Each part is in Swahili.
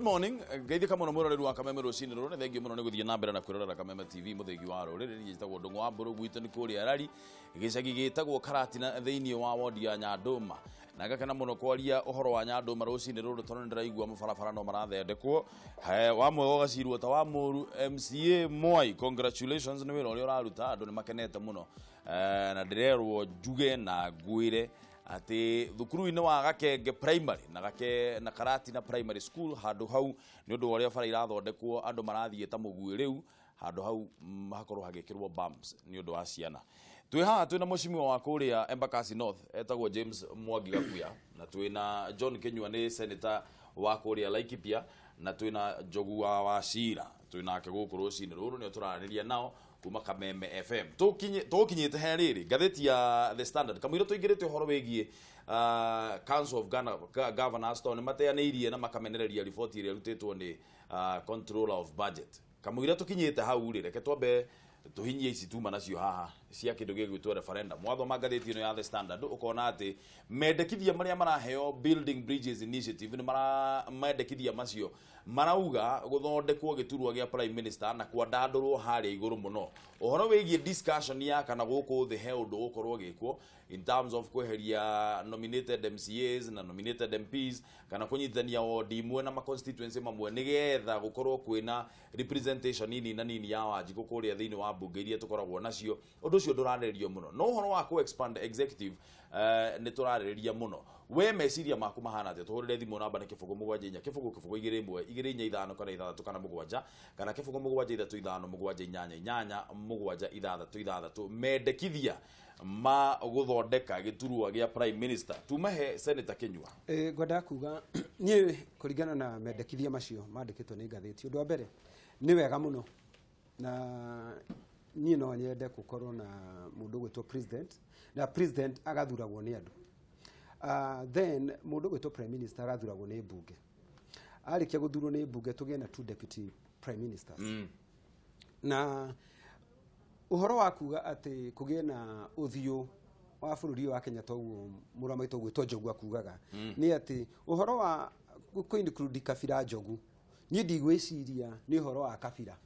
Good morning. Geithia kamono murore wa Kameme rucini rune thengio muno ni guthie na mbere na kwirora Kameme TV muthegi wa ruriri njitagwo ndungu wa mburu gwitu ni kuri arari gicagi gitagwo Karatina thiini wa wodi ya Nyanduma na gakena muno kwaria uhoro wa Nyanduma rucini ruru tono ndiraigua mabarabara no marathondekwo wamwe wogacirwo ta wa muru MCA Moi. Congratulations ni wira uria uraruta andu ni makenete muno na ndirerwo njuge na ngwire ati thukuru-ini wa Gakenge primary na Karatina primary school handu hau ni undu uria bara irathondekwo andu marathie ta mugui riu handu hau hakorwo hagikirwo bumps ni undu wa ciana. Twi haha twina mucimi wa kuria Embakasi North etagwo James Mwangi Gakuya na twina John Kinyua ni senator wa kuria Laikipia na twina Njogu wa Wacira twinake guku rucini ruru ni turaraniria nao kuma Kameme FM tukinyite heriri gatheti ya The Standard kamwira tuingirite horo wegie Council of Governors to ni mateanirie na makamenereria report ire rutitwo ni Controller of Budget. Kamwira tukinyite hau ri reke twambe tuhinyie ici tuma nacio haha cia kindu gigwitwo referendum. Mwatho magatheti ino ya The Standard ukona ati mendekithia maria maraheo Building Bridges Initiative ni mendekithia macio marauga guthondekwo giturwa gia Prime Minister na kwandandurwo haria iguru muno. Uhoro wigie discussion ya kana guku the held ukorwo gikwo in terms of kweheria nominated MCAs na nominated MPs kana kunyithania ward imwe na ma constituency mamwe nigetha gukorwo kwina representation nini na nini ya Wanjiku kuria thiini wa bunge iria tukoragwo nacio. Undu ucio ndurarĩrĩrio muno no uhoro wa ku expand executive ni turarĩrĩria muno. We meciria maku mahana ati tuhurire thimu namba na kifugo mugwanja inya kifugo 2 kana 6 kana 7 kana kifugo 7 mendekithia ma guthondeka giturwa gia Prime Minister. Tumahe Senator Kinyua. Ngwenda kuga nie kuringana na mendekithia macio mandikitwo ni ngatheti. Undu wa mbere ni wega muno na nie no nyende gukorwo na mundu gwitwo president na president agathuragwo ni andu. Then mundu gwitwo Prime Minister agathuragwo ni bunge. Arikia guthurwo ni bunge tugie na 2 deputy prime ministers. Na uhoro wa kuga ati kugie na uthio wa bururi wa Kenya toguo muramaitu gwitwo Njogu akugaga ni ati uhoro wa include kabira Njogu ni ndigwiciria ni uhoro wa kabira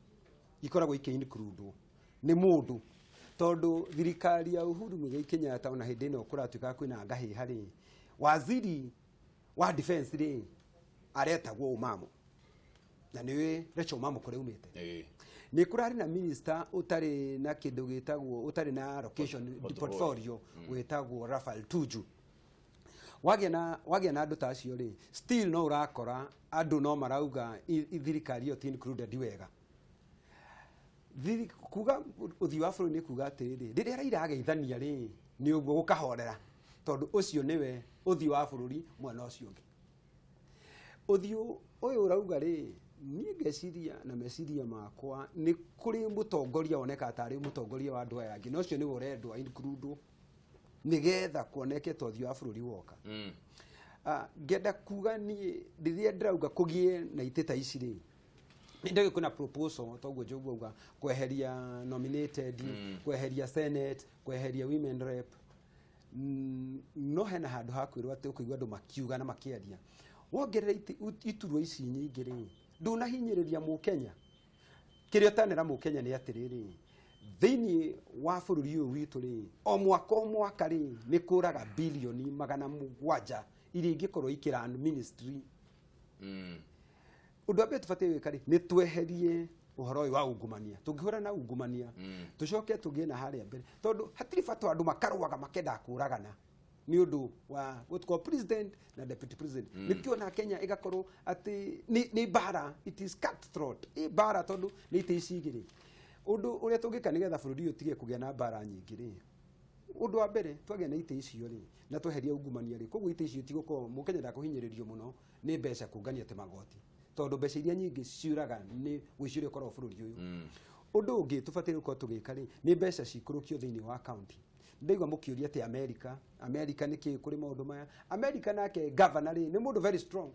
ikoragwo include ni mundu tondu thirikari ya Uhuru Muigai Kenyatta ona hindi no kuratuika kwina ngahi hari waziri wa defense ri aretagwo Umamo na niwe Rachel Umamo kure umite ni kurari na minister utari na kindu gitagwo utari na allocation portfolio wetagwo Rafael Tuju wagia na andu ta acio ri still no urakora andu no marauga thirikari yo ti included wega kuga uthi wa bũrũri ni kuga atiri riria irageithania ri ni uguo gukahorera tondu ucio niwe uthi wa bũrũri mwana ucio ungi uthio uyu urauga ri ni ngeciria na meciria makwa ni kuri mutongoria oneka atari mutongoria wa andu aya angi no ucio ni urendwa include nigetha kuoneke tothio wa bũrũri woka ngenda kuga ni riria ndirauga kugie na iteta ici ri ndege kuna proposal toguo Njogu auga kweheria nominated kweheria senate kweheria women rep no hena handu hakwirwo ati ukuigwa andu makiuga na makiaria wongerera iturwa ici nyingi ri nduna hinyiriria mu Kenya kirio tanera mu Kenya ni atiriri thiini wa bũrũri uyu witu ri o mwaka ri ni kuraga bilioni 700 iri ingikorwo ikira ministry undu wa mbere tubatie wikari ni tweherie uhoro wa ungumania tungihura na ungumania tucoke tugie na haria mbere tondu hatiri bata andu makarwaga makenda kuragana ni undu wa gutko president na deputy president nikio na Kenya igakorwo ati ni bara it is cutthroat bara tondu ni itiicigiri undu uria tungika nigetha bururi uyu tige kugia na bara nyingi ri undu wa mbere twage na ite icio ri na tweherie ungumania ri koguo ite icio tigoko mu Kenya ndakuhinyiririo muno ni mbeca kungania te magoti tondu mbeca iria nyingi ciuraga ni gwiciria korwo bururi uyu undu ungi tubatire ko tugika ri ni mbeca cikurukio thiini wa county ndaigwa mukiuria ati America niki kuri maundu maya America nake governor ni mundu very strong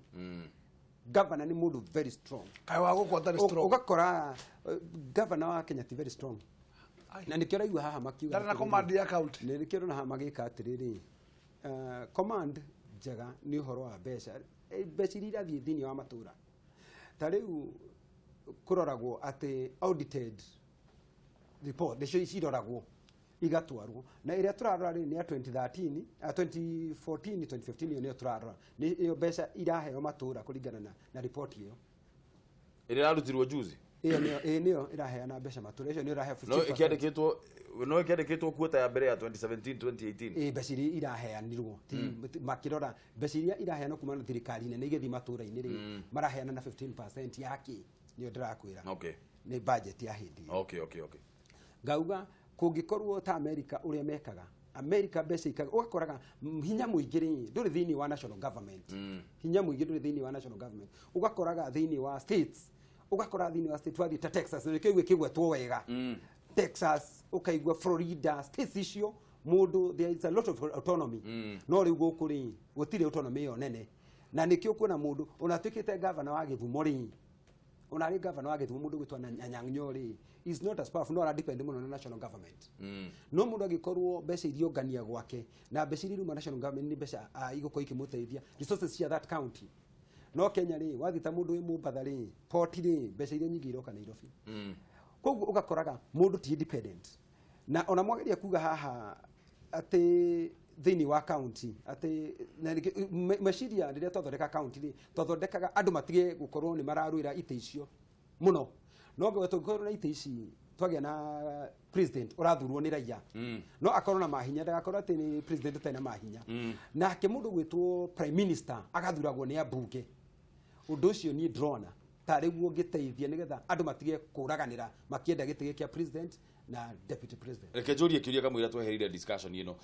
governor ni mundu very strong kai wa gukwa very strong ugakora governor wa Kenya ti very strong na nikio raigwa haha makiuga na command ya county ni nikio na magika atiriri command njega ni uhoro wa mbeca iria irathie thiini wa matura tariu kuroragwo ati audited report nicio ciroragwo igatwarwo na iria turarora ni ya 2013 2014 2015 niyo turarora niyo mbeca iraheo matura kuringana na report iyo ire arutirwo juzi niyo iraheana mbeca matura icio niyo irahe 50%. No ikiandikitwo kuota ya mbere ya 2017 2018 mbeca iria iraheanirwo makirora mbeca iria iraheana kuma na thirikari nene igethi matura-ini ri maraheana na 15% yake niyo ndirakwira ni budget ya hindi okay ngauga kungikorwo ta America uria mekaga America mbeca ikaga ugakoraga hinya muingiri nduri thini wa national government hinya muingiri nduri thini wa national government ugakoraga thini wa states ugakora thini wa state wathi ta Texas ni kiugo kigwetwo wega Texas ukaigwa Florida states icio mundu there is a lot of autonomy no riu guku ri gutire autonomy yo nene na nikio kuna mundu unatwikite governor wa Githumo ri unari governor wa Githumo mundu gwitwa Anyang' Nyori is not as powerful, no depend muno na national government no mundu agikorwo mbeca irio ngania gwake na mbeca irio ma national government ni mbeca igukoi kimuteithia resources cia that county no Kenya ri wathita mundu wi Mumbatha ri port ri mbeca irio nyingi iroka Nairobi koguo ugakoraga mundu ti independent na ona mwageria kuga haha ati thini wa county ati maciria riria twathondeka county ri twathondekaga andu matige gukorwo ni mararuira ite icio muno no ngwe tukorwo na ite ici twagia na president urathurwo ni raia no akorwo na mahinya ndagakorwo ati ni president utena mahinya na ke mundu gwitwo prime minister agathuragwo ni abunge undu ucio ni drona tariguo ngiteithia nigetha andu matige kuraganira makienda gitige kia president na deputy president. Reke njurie kiuria kamwira tweherire discussion ino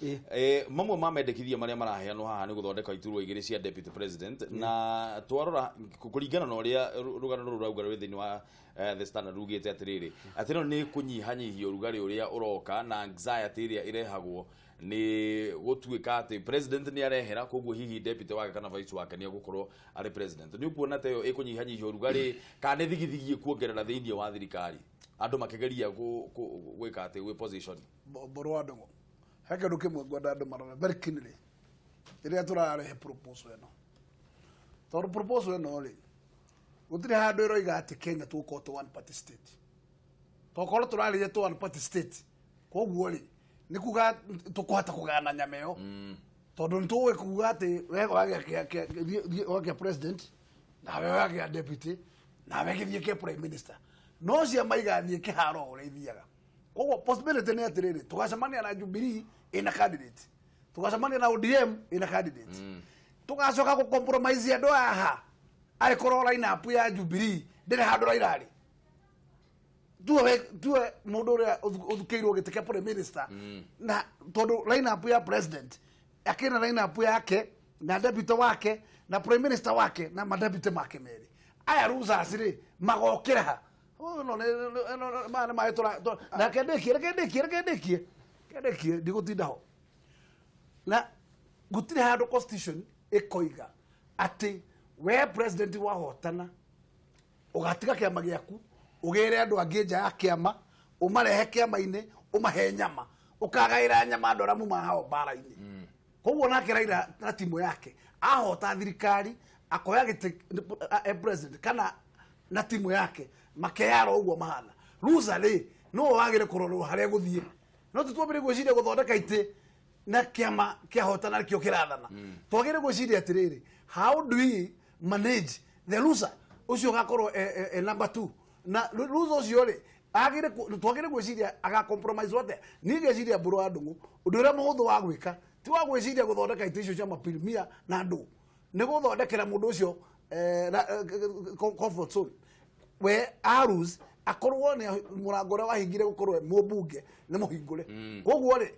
mamwe ma mendekithia maria maraheanwo haha ni guthondeka iturwa igiri cia deputy president na twarora kuringana na uria rugano ruru rauga rwithini wa the Standard rugite atiriri atino ni kunyihanyihia urugari uria uroka na anxiety iria irehagwo ni gutuika ati president ni arehera koguo hihi deputy wake kana vice wake ni gukorwo ari president ni kuona ta yo ikunyihanyihia urugari kana thigithigie kuongerera thiini wa thirikari andu makigeria gwika ati we position boro andungu heke ndukimwe gwenda andu marore very keenly iria turarehe proposal eno tor proposal eno ri gutire handu iroiga ati Kenya tuko to one party state tokoro turarije to one party state koguo ri ni kuga tukuhota kugana nyameo tondu ntuwe kuga ati wega wage president na wega deputy na wege ke prime minister no cia maiganie kiharo uri thiaga koguo possibility ni atiriri tugacemania na Jubilee ina candidate tugacemania na ODM ina candidate tugacoka ku compromise andu aha ari korora ina apu ya Jubilee ndire handu rairari tuwe mundu uria uthukiirwo gitike prime minister na tondu line up ya president akina line up yake na deputy wake na prime minister wake na madepute make meri aya ruza asiri magokira no mana maetora na kendekie ndigutinda ho na gutire handu constitution ikoiga ati we president wa hotana ugatiga kiama giaku ugere andu angi nja ya kiama umarehe kiama-ini umahe nyama ukagaira nyama andu aria muma hao bara-ini koguo nake Raila na timu yake ahota thirikari akoya gite president kana na timu yake makeyaro uguo mahana ruza ri no wagire kurorwo haria guthie no tutwambire gwiciria guthondeka ite na kiama kiahotana kio kirathana twagire gwiciria atiriri how do we manage the loser ucio gakorwo number 2 na loser ucio ri agire twagire gwiciria aga compromise wote ni gwiciria buru andungu undu ria muhuthu wa gwika ti wa gwiciria guthondeka ite icio cia mapirmia na andu ni guthondekera mundu ucio comfort zone we arus akorwo ni murango ria wahingire gukorwo mubunge ni muhingure koguo ri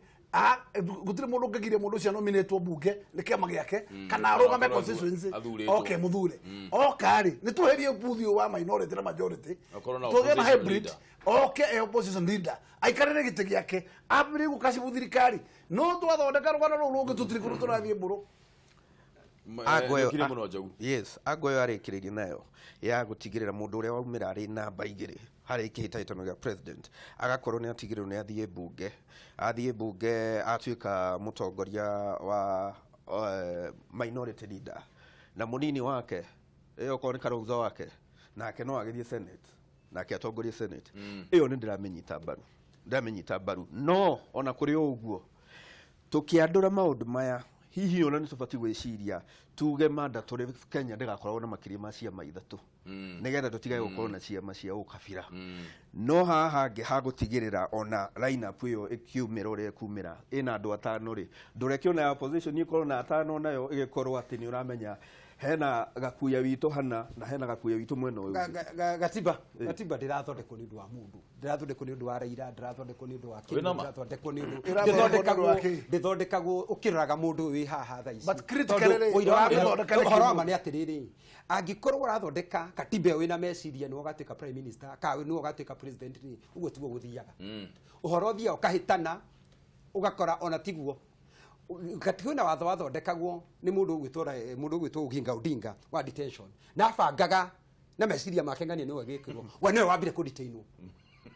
gutire mundu ngegire mundu cia nominate bunge ni kiama giake kana arugame constituency okay muthure okari ni tuherie buthio wa minority na majority tugena hybrid okay opposition leader aikarire gite giake abiri gukashibu thirikari no twathondeka rugano ruru rungi tutiri kuru turathie mburu agoyo arikiririe nayo ya gutigirira mundu uria waumira ari namba igiri hari kihitahitano gia president agakorwo ni atigirwo ni athie bunge atuika mutongoria wa minority leader na munini wake iyo ko ni Kalonzo wake nake no agithie Senate nake atongorie Senate iyo ni ndiramenyita mbaru no ona kuri uguo tukiandura maundu maya hihi ona ni tubati gwiciria tuge mandatory Kenya ndigakorwo na makiria ma ciama ithatu nigetha tutigae gukorwo na ciama cia ukabira no haha hagutigirira ona line up iyo ikiumira uri kumira ina andu atano ri ndureke ona opposition ni ikorwo na atano nayo igikorwo ati ni uramenya hena gakuya witu hana na hena gakuya witu mwena uyu gatiba ndirathondekwo ni undu wa mundu ndirathondekwo ni undu wa Raila ndirathondekwo ni undu wa Kenya ndirathondekwo ni undu ndithondekagwo ukiraga mundu wi haha tha ici but critically uhoro ma ni atiriri angikorwo urathondeka katiba wina meciria no gatwika prime minister kawe no gatwika president ri uguo tiguo guthiaga uhoro thia ukahitana ugakora ona tiguo katiguna watho wathondekagwo ni mundu gwitwo Oginga Odinga wa detention na bangaga na meciria make ngani no agikirwo we no wambire ku detainwo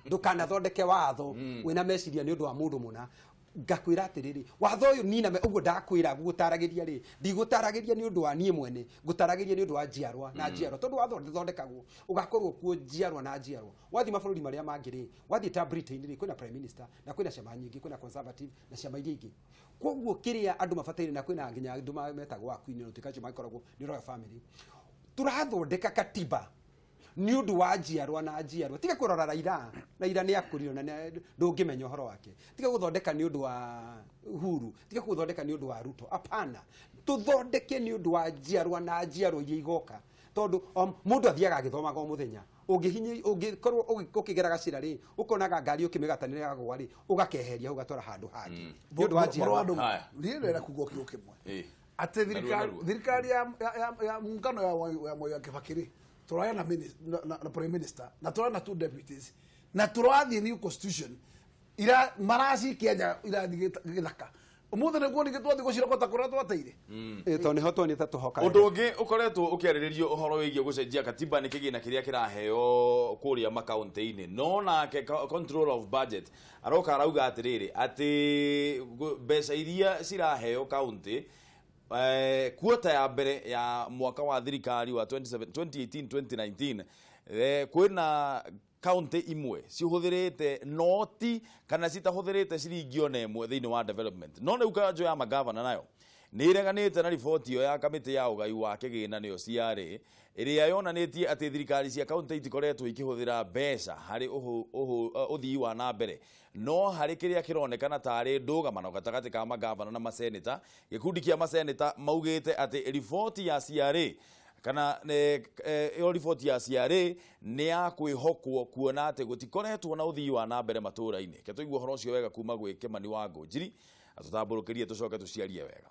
ndukanathondeke watho wina meciria ni undu wa mundu muna ngakwira atiriri watho uyu nina uguo ndakwira gutaragiria ri ndigutaragiria ni undu wa nie mwene gutaragiria ni undu wa njiarwa na njiarwa tondu watho ndithondekagwo ugakorwo kuo njiarwa na njiarwa wathi mabũrũri maria mangiri wathi ta Britain ri kwina prime minister na kwina ciama nyingi kwina conservative na ciama ingi koguo kiria andu mabataire na kwina nginya andu metagwo akuini no tikacho makoragwo ni royal family turathondeka katiba ni undu wa njiarwa na njiarwa tiga kurora Raila ni akurio na ndungimenya horo wake tiga guthondeka ni undu wa Uhuru tiga guthondeka ni undu wa Ruto apana tuthondeke ni undu wa njiarwa na njiarwa iria igoka tondu mundu athiaga agithomaga o muthenya ungikorwo ukigeraga cira ri ukonaga ngari ukimigatanira gagwa ri ugakeheria ugatwara handu hangi ni undu wa njiarwa ndiendera kugo kiu kimwe ate thirikari ya muungano ya Mwai Kibaki turaya na prime minister na turaya na two deputies na turathi new constitution ira marasi Kenya ira githaka umuthe ne kuoni gitwathi gucira kota kuratwo ateire to ni hoto ni tatu hoka undu ungi ukoretwo ukiariririo uhoro wigie gucenjia katiba ni kigina kiria kiraheo kuria makaunti-ini no nake control of budget aroka arauga atiriri ati mbeca iria ciraheo kaunti kuota ya mbere ya mwaka wa thirikari wa 2018-2019 kwina county imwe cihuthirite noti kana citahuthirite ciringi ona imwe thiini wa development no riu kanjo ya magavana nayo ni ireganite na riboti iyo ya kamiti ya ugai wa kigina niyo CRA iria yonanitie ati thirikari cia county itikoretwo ikihuthira mbeca hari uthii wa na mbere no hari kiria kironekana tari ndugamano gatagati ka magavana na maseneta gikundi kia maseneta maugite ati riboti ya CRA kana iyo riboti ya CRA ni ya kwihokwo kuona ati gutikoretwo na uthii wa na mbere matura-ini ketuigua horo cio wega kuma gwi Kimani wa Ngunjiri atutamburukirie tucoke tuciarie wega.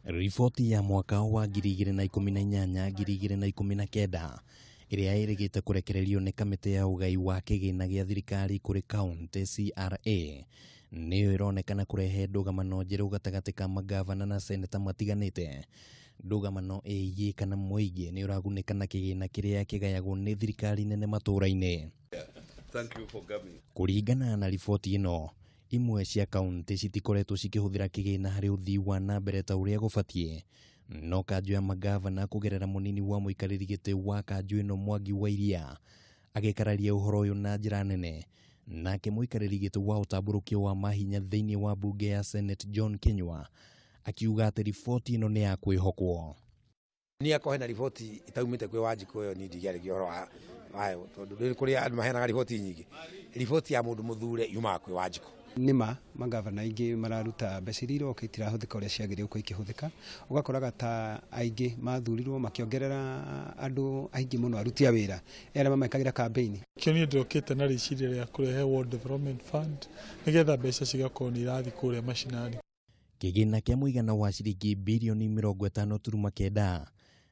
Riboti ya mwaka wa 2018-2019 iria irigite kurekererio ni kamiti ya ugai wa kigina gia thirikari kuri county CRA niyo ironekana kurehe ndugamano njeru gatagati ka magavana na seneta matiganite. Ndugamano iyi kana muigi ni uraguneka na kigina kiria kigayagwo ni thirikari nene matura-ini. Thank you for coming. Kuringana na riboti ino imwe cia kaunti citikoretwo cikihuthira kigina hari uthii wa na mbere ta uria gubatie no kanjo ya magavana kugerera munini wa muikariri giti wa kanjo ino Mwangi wa Iria agikararia uhoro uyu na njira nene nake muikariri giti wa utamburukio wa mahinya thiini wa bunge ya Senate John Kinyua akiuga ati riboti ino ni ya kwihokwo ni akohena riboti itaumite kwi Wanjiku yo ni ndigari gihoro ayo tondu ndi kuri andu mahena riboti nyingi riboti ya mundu muthure yuma kwi Wanjiku nima magavana ingi mararuta beciriro okitira huthika uria ciagire uko ikihuthika ugakoraga ta aingi mathurirwo makiongerera andu aingi muno aruti a wira era mamekagira campaign kionio ndokite na riciria ria kurehe World Development Fund nigetha mbeca cigakorwo irathi kuria mashinani kigina kia muigana wa ciringi bilioni 50.9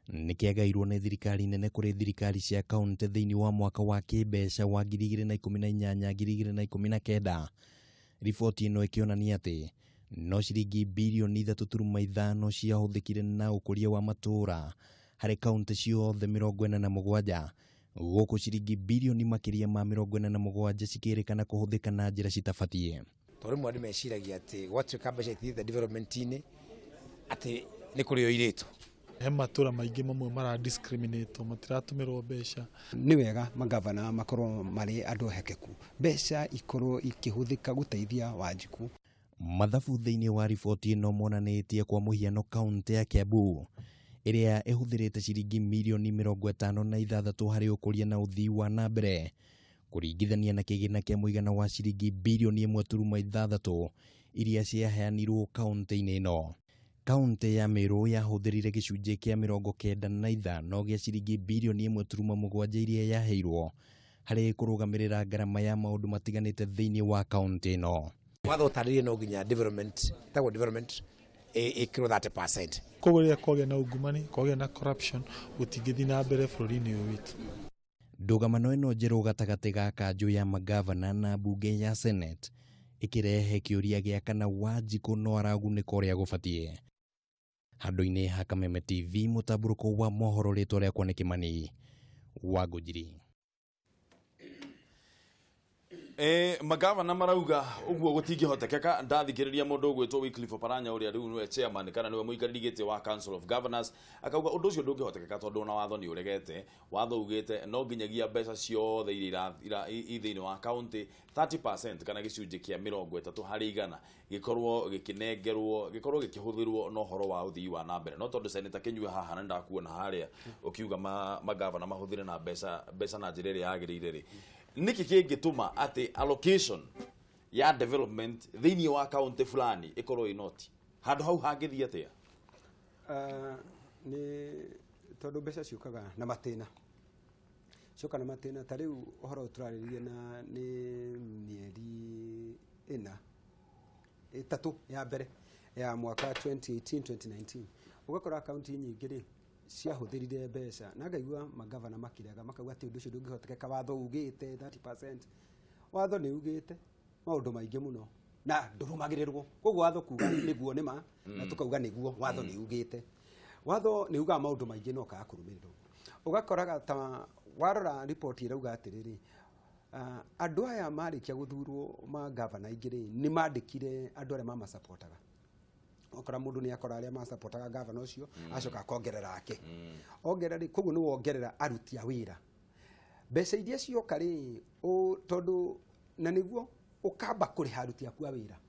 nikiagairwo ni thirikari nene kuri thirikari cia kaunti thiini wa mwaka wa kimbeca wa 2018-2019. Riboti ino ikionania ati no ciringi bilioni 3.5 ciahuthikire na ukuria wa matura hari kaunti ciothe 47 guku ciringi bilioni makiria ma 47 cikirikana kuhuthika na njira citabatie. Tori mwadi meciragia ati gwatuika mbeca ithiite development-ini ati ni kuri o iritu he matura maingĩ mamwe mara discriminate matiratumĩrwo mbeca. Nĩ wega magavana makorwo marĩ andũ hekeku, mbeca ikorwo ikĩhũthĩka gũteithia Wanjiku. Mathabu thĩinĩ wa riboti ĩno monanĩtie kwa mũhiano kaunti ya Kiambu ĩrĩa ĩhũthĩrĩte ciringi mirioni 56 harĩ ũkũria na ũthii wa nambere kũringithania na kĩgĩna kĩa mũigana wa ciringi birioni 1.6 iria ciaheanirwo kaunti-inĩ ĩno. Kaunti ya Meru yahũthĩrire gĩcunjĩ kĩa 95 gĩa ciringi birioni 1.7 iria yaheirwo harĩ kũrũgamĩrĩra ngarama ya maũndũ matiganĩte thĩinĩ wa kaunti ĩno. Watho ũtarĩrie no nginya development ĩkĩrwo 30%. Koguo rĩrĩa kwagĩa na ungumani, kwagĩa na corruption, gũtingĩthiĩ na mbere bũrũri-inĩ ũyũ witũ. Ndũgamano ĩno njerũ gatagatĩ ga kanjũ ya magavana na mbunge ya Senate ĩkĩrehe kĩũria gĩa kana Wanjiku no aragunĩka ũrĩa gũbatiĩ. Handũ-inĩ ha Kameme TV, mũtambũrũko wa mohoro rĩtwa rĩakwa nĩ Kĩmani Wangũnjiri. Magavana marauga uguo gutingĩhotekeka. Ndathikĩrĩria mũndũ ũgwĩtwo Wycliffe Oparanya ũrĩa rĩu nĩwe chairman kana nĩwe mũikarĩri gĩtĩ wa Council of Governors, akauga ũndũ ũcio ndũngĩhotekeka tondũ ona watho nĩ ũregete. Watho ugĩte no nginyagia mbeca ciothe iria thĩinĩ wa county 30% kana gĩcunjĩ kĩa 30 harĩ 100 gĩkorwo gĩkĩnengerwo, gĩkorwo gĩkĩhũthĩrwo na ũhoro wa ũthii wa nambere. No tondũ Senator Kĩnyua haha na ndakuona harĩa ũkiuga magavana mahũthĩre na mbeca na njĩra ĩrĩa yagĩrĩire rĩ, niki kĩngĩtũma ati allocation ya development thĩinĩ wa county fulani ikorwo inoti handũ hau hangĩthiĩ atĩa? Nĩ tondũ mbeca ciũkaga na matĩna, cioka na matĩna. Ta rĩu ũhoro tũrarĩrĩria na nĩ mĩeri 3 ya mbere ya mwaka 2018-2019 ũgakora kaunti nyingĩ rĩ ciahũthĩrire mbeca na ngaigua magavana makĩrega makauga atĩ ũndũ ũcio ndũngĩhotekeka, watho ugĩte 30%. Watho nĩ ugĩte maũndũ maingĩ mũno na ndũrũmagĩrĩrwo. Koguo watho kuga nĩguo nĩma na tukauga nĩguo watho nĩ ugĩte. Watho nĩ uga maũndũ maingĩ no kaga kũrũmĩrĩrwo. Ũgakoraga ta warora report ĩrauga atĩrĩrĩ, andũ aya marĩkia gũthurwo magavana aingĩ rĩ nĩ mandĩkire andũ arĩa mamasapotaga. Okora mundu ni akora aria masapotaga gavana ucio acoka akongerera ake ongerera ri koguo ni wongerera aruti a wira mbeca iria cioka ri tondu na niguo ukamba kuriha aruti aku a wira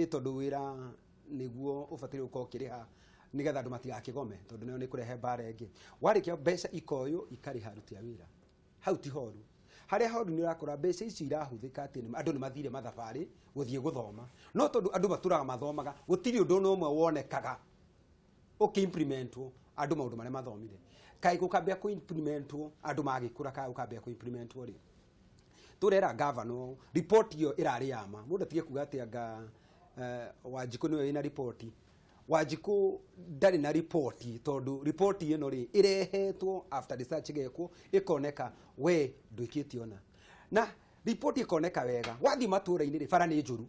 tondu wira niguo ubatire uko kiriha nigetha andu matigakigome tondu nayo ni kurehe bara ingi warikia mbeca ikoyo ikariha aruti a wira hau ti horu haria horu ni urakora mbeca ici irahuthika ati andu ni mathire mathabari guthie guthoma no tondu andu maturaga mathomaga gutiri undu no umwe wonekaga ukiimplementwo andu maundu maria mathomire kai gukambia ku implementwo andu magikura kai gukambia ku implementwo ri turera governor report iyo irari yama mundu atige kuga ati anga Wanjiku niwe ina report. Wanjiku ndari na report tondu report ino ri irehetwo after research gekwo ikoneka we ndwikiti ona na report ikoneka wega wathi matura-ini ri bara ni njuru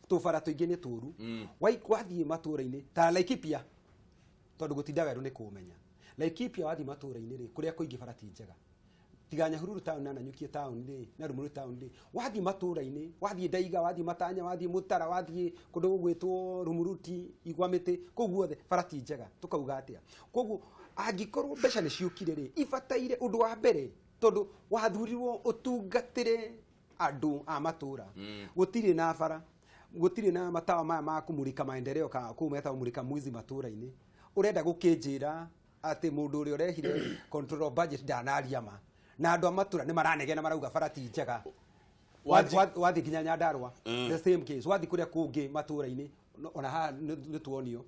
tubara tuingi ni turu wathi matura-ini ta Laikipia tondu gutinda weru ni kumenya Laikipia wathi matura-ini ri kuria kuingi bara ti njega tiga Nyahururu town na Nanyuki town ri na Rumuru town ri wathi matura-ini wathi Ndaiga wathi Matanya wathi Mutara wathi kundu gwitwo Rumuruti Igwamiti kuguothe bara ti njega tukauga atia koguo angikorwo mbeca ni ciukire ri ibataire undu wa mbere tondu wathurirwo utungatire andu a matura gutiri na bara gutiri na matawa maya ma kumurika maendeleo ka kumeta kumurika mwizi matura-ini urenda gukinjira ati mundu uri urehire control budget ndanaria ma na andu a matura ni maranegena marauga bara ti njega wathi kinya Nyandarua the same case wathi kuria kungi matura-ini ona ha ni tuonio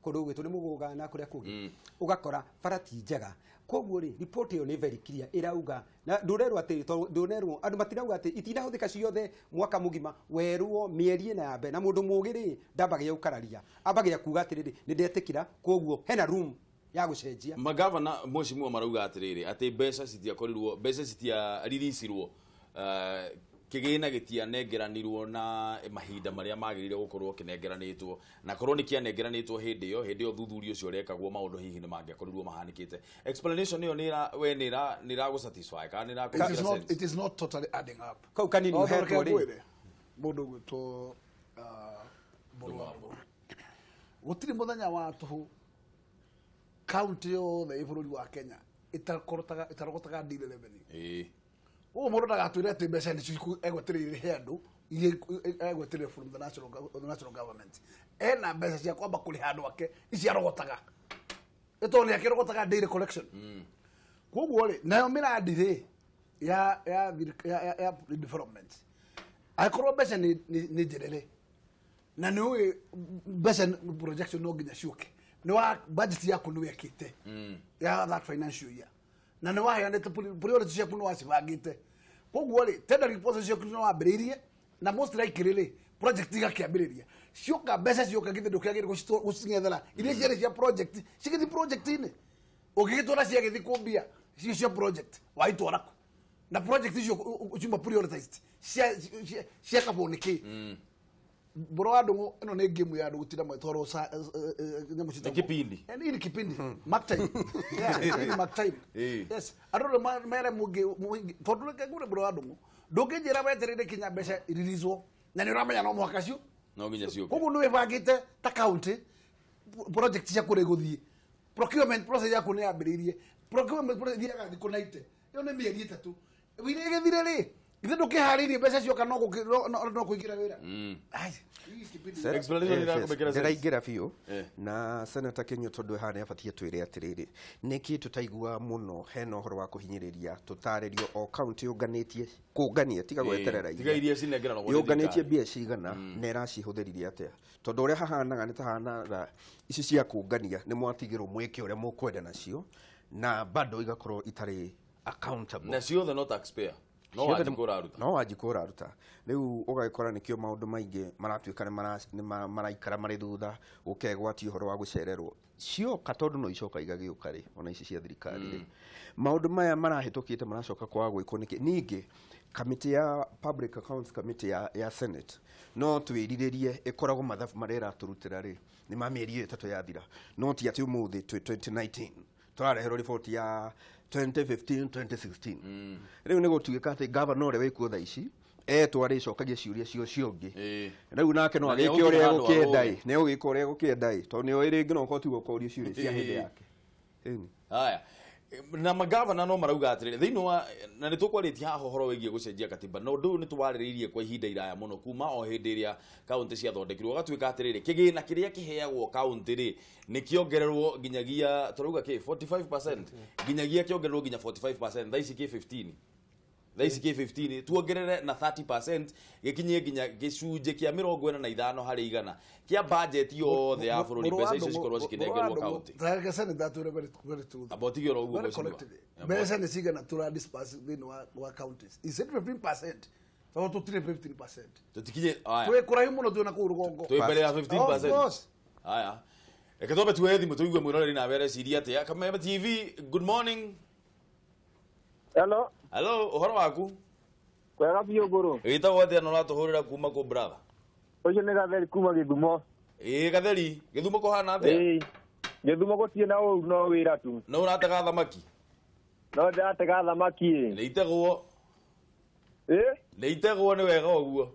kundu gwitu ni muguga na kuria kungi ugakora bara ti njega koguo ri report iyo ni very clear irauga na ndurerwo ati ndurerwo andu matirauga ati itindahuthika ciothe mwaka mugima werwo mieri na yambe na mundu mugiri ndambagia ukararia ambagia kuga atiriri ni ndetikira koguo hena room ya gucenjia magavana mheshimiwa marauga atiriri ati mbeca citiakorirwo mbeca citiariricirwo kigina gitianengeranirwo na mahinda maria magirire gukorwo kinengeranitwo na korwo ni kianengeranitwo hindi iyo thuthurio cio rekagwo maundu hihi ni mangiakorirwo mahanikite explanation iyo ni ra go satisfy kana ni ra it is not totally adding up kau kanini uhetwo ri mundu gwitwo Bulwambo gutiri muthenya wa tuhu county yothe ibũrũri wa Kenya itarogotaga ndire revenue ũguo mũndũ ndagatwĩre atĩ mbeca nĩcio egwetereire he andũ iria egwetereire from the national government ena mbeca cia kwamba kũrĩha andũ ake iciarogotaga ĩtondũ nĩakĩrogotaga daily collection koguo rĩ nayo mĩrandi ya development angĩkorwo mbeca nĩ njĩrĩrĩ na nĩ ũĩ mbeca projection no nginya ciũke nĩ wa budget yaku nĩ wekĩte ya that financial year na nĩ waheanĩte priority ciaku nĩ wacibangĩte koguo rĩ tender report ciaku nĩ wambĩrĩirie na most likely rĩ project igakĩambĩrĩria cioka mbeca cioka githĩ ndũkĩagĩrĩire gũcing'ethera iria ciarĩ cia project cigĩthiĩ project-inĩ ũgĩgĩtwara ciagĩthiĩ kũmbia cio cia project waitwara ku na project icio ciuma prioritized ciakabwo nĩkĩ bro andũ ĩno nĩ game ya andũ gũtinda mwetoro nyamũ cita kipindi ni kipindi mark time yeah mark time yes andũ mere mũngĩ tondũ ngure bro andũ ndũngĩnjĩra wetereire kinya mbeca iririzwo na nĩ ũramenya no mũhaka cio no nginya ciũke koguo nĩ wĩbangĩte ta county project cia kũrĩ gũthiĩ procurement process yaku nĩ yambĩrĩirie procurement process thiaga thikũ 90 ĩyo nĩ mĩeri 3 wĩrĩ gĩthire rĩ ithe ndũkĩharĩirie mbeca cioka no kũingĩra wĩra ndĩraingĩra biũ na senata Kinyua tondũ hana abatie twĩre atĩrĩrĩ nĩkĩ tũtaigua mũno hena ũhoro wa kũhinyĩrĩria tũtarĩrio o county ũnganĩtie kũngania tiga gweterera yũnganĩtie mbia cigana na ĩracihũthĩrire atĩa tondũ ũrĩa hahanaga nĩ tahanaga ici cia kũngania nĩ mwatigĩrwo mwĩke ũrĩa mũkwenda nacio na bado igakorwo itarĩ accountable na ciothe no taxpayer no wajikũra aruta rĩu ũgagĩkora nĩkĩo maũndũ maingĩ maratuĩka nĩ maraikara marĩ thutha ũkegwatia ũhoro wa gũcererwo cioka tondũ no icoka igagĩũka rĩ ona ici cia thirikari rĩ maũndũ maya marahĩtũkĩte maracoka kwaga gwĩkwo nĩkĩ ningĩ kamĩtĩ ya public accounts committee ya senate no twĩrirĩrie ĩkoragwo mathabu marĩa ĩratũrutĩra rĩ nĩ ma mĩeri 3 yathira no ti atĩ ũmũthĩ 2019 tũrareherwo riboti ya 2015-2016 rĩu nĩ gũtuĩka atĩ governor ũrĩa wĩkuo thaa ici etwa rĩcokagia ciũria cio ũngĩ rĩu nake no agĩke ũrĩa egũkĩenda nĩ ũgĩka ũrĩa egũkĩenda tondũ nĩ oĩ rĩngĩ no ũkoti gũkoria ciũria cia hĩndĩ yake haya na magavana no marauga atĩrĩrĩ thĩinĩ wa na nĩ tũkwarĩtie haha ũhoro wĩgiĩ gũcenjia katiba na ũndũ ũyũ nĩ tũwarĩrĩirie kwa ihinda iraya mũno kuma o hĩndĩ ĩrĩa kaunti ciathondekirwo gatuĩka atĩrĩrĩ kĩgĩna kĩrĩa kĩheagwo kaunti rĩ nĩ kĩongererwo nginyagia tũrauga kĩ 45% nginyagia kĩongererwo nginya 45% thaa ici kĩ 15 thaa ici kĩ 15 tuongerere na 30% gĩkinyie nginya gĩcunjĩ kĩa 45 harĩ igana kia budget yothe ya bũrũri mbeca icio cikorwo cikĩnengerwo kaunti tareke senate atũre very true abotigĩrwo ũguo mbeca nĩ cigana tũra disperse thĩinĩ wa counties is it 15% tondũ tũtirĩ 15% tũtikinye haya twĩ kũraihu mũno twĩ na kũu rũgongo twĩ mbere ya 15% haya reke twambe tuoye thimũ tũigue mwĩroreri na mbere ciria atĩa Kameme TV good morning hello ũhoro waku kwega biũ ngũrũ wĩtagwo atĩa na ũratũhũrĩra kuma kũ brother ũcio nĩ Gatheri kuma Gĩthumo Gatheri Gĩthumo kũhana atĩa Gĩthumo gũtirĩ na ũru no wĩra tu no ũratega thamaki no ndatega thamaki nĩ itegwo nĩ itegwo nĩ wega ũguo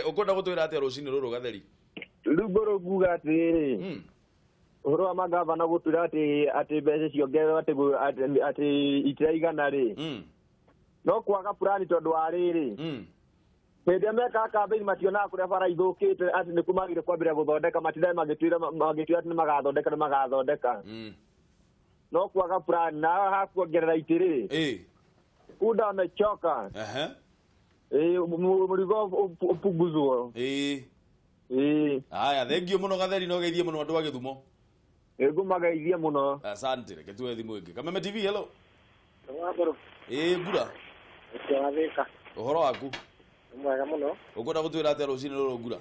ũkwenda gũtwĩra atĩa rũcinĩ rũrũ Gatheri rĩu ngũrũ nguga atĩrĩrĩ ũhoro wa magavana gũtwĩra atĩ mbeca ciongererwo atĩ itiraigana rĩ no kwaga purani tondũ wa rĩrĩ hĩndĩ ĩrĩa mekaga kambĩini mationaga kũrĩa bara ithũkĩte atĩ nĩkuo magĩrĩire kwambĩrĩria gũthondeka matindaga magĩtuĩra atĩ nĩ magathondeka no kwaga purani na hakuongerera itĩrĩ kuda wamechoka mũrigo ũpunguzwo haya thengio mũno Gatheri no geithie mũno andũ a Gĩthumo ngũmageithie mũno asante reke tuoye thimũ ĩngĩ Kameme TV hello Wagoro. Ngura. Wathika. Ũhoro waku? Mwega mũno. Ũkwenda gũtwĩra atĩa rũcinĩ rũrũ Ngura?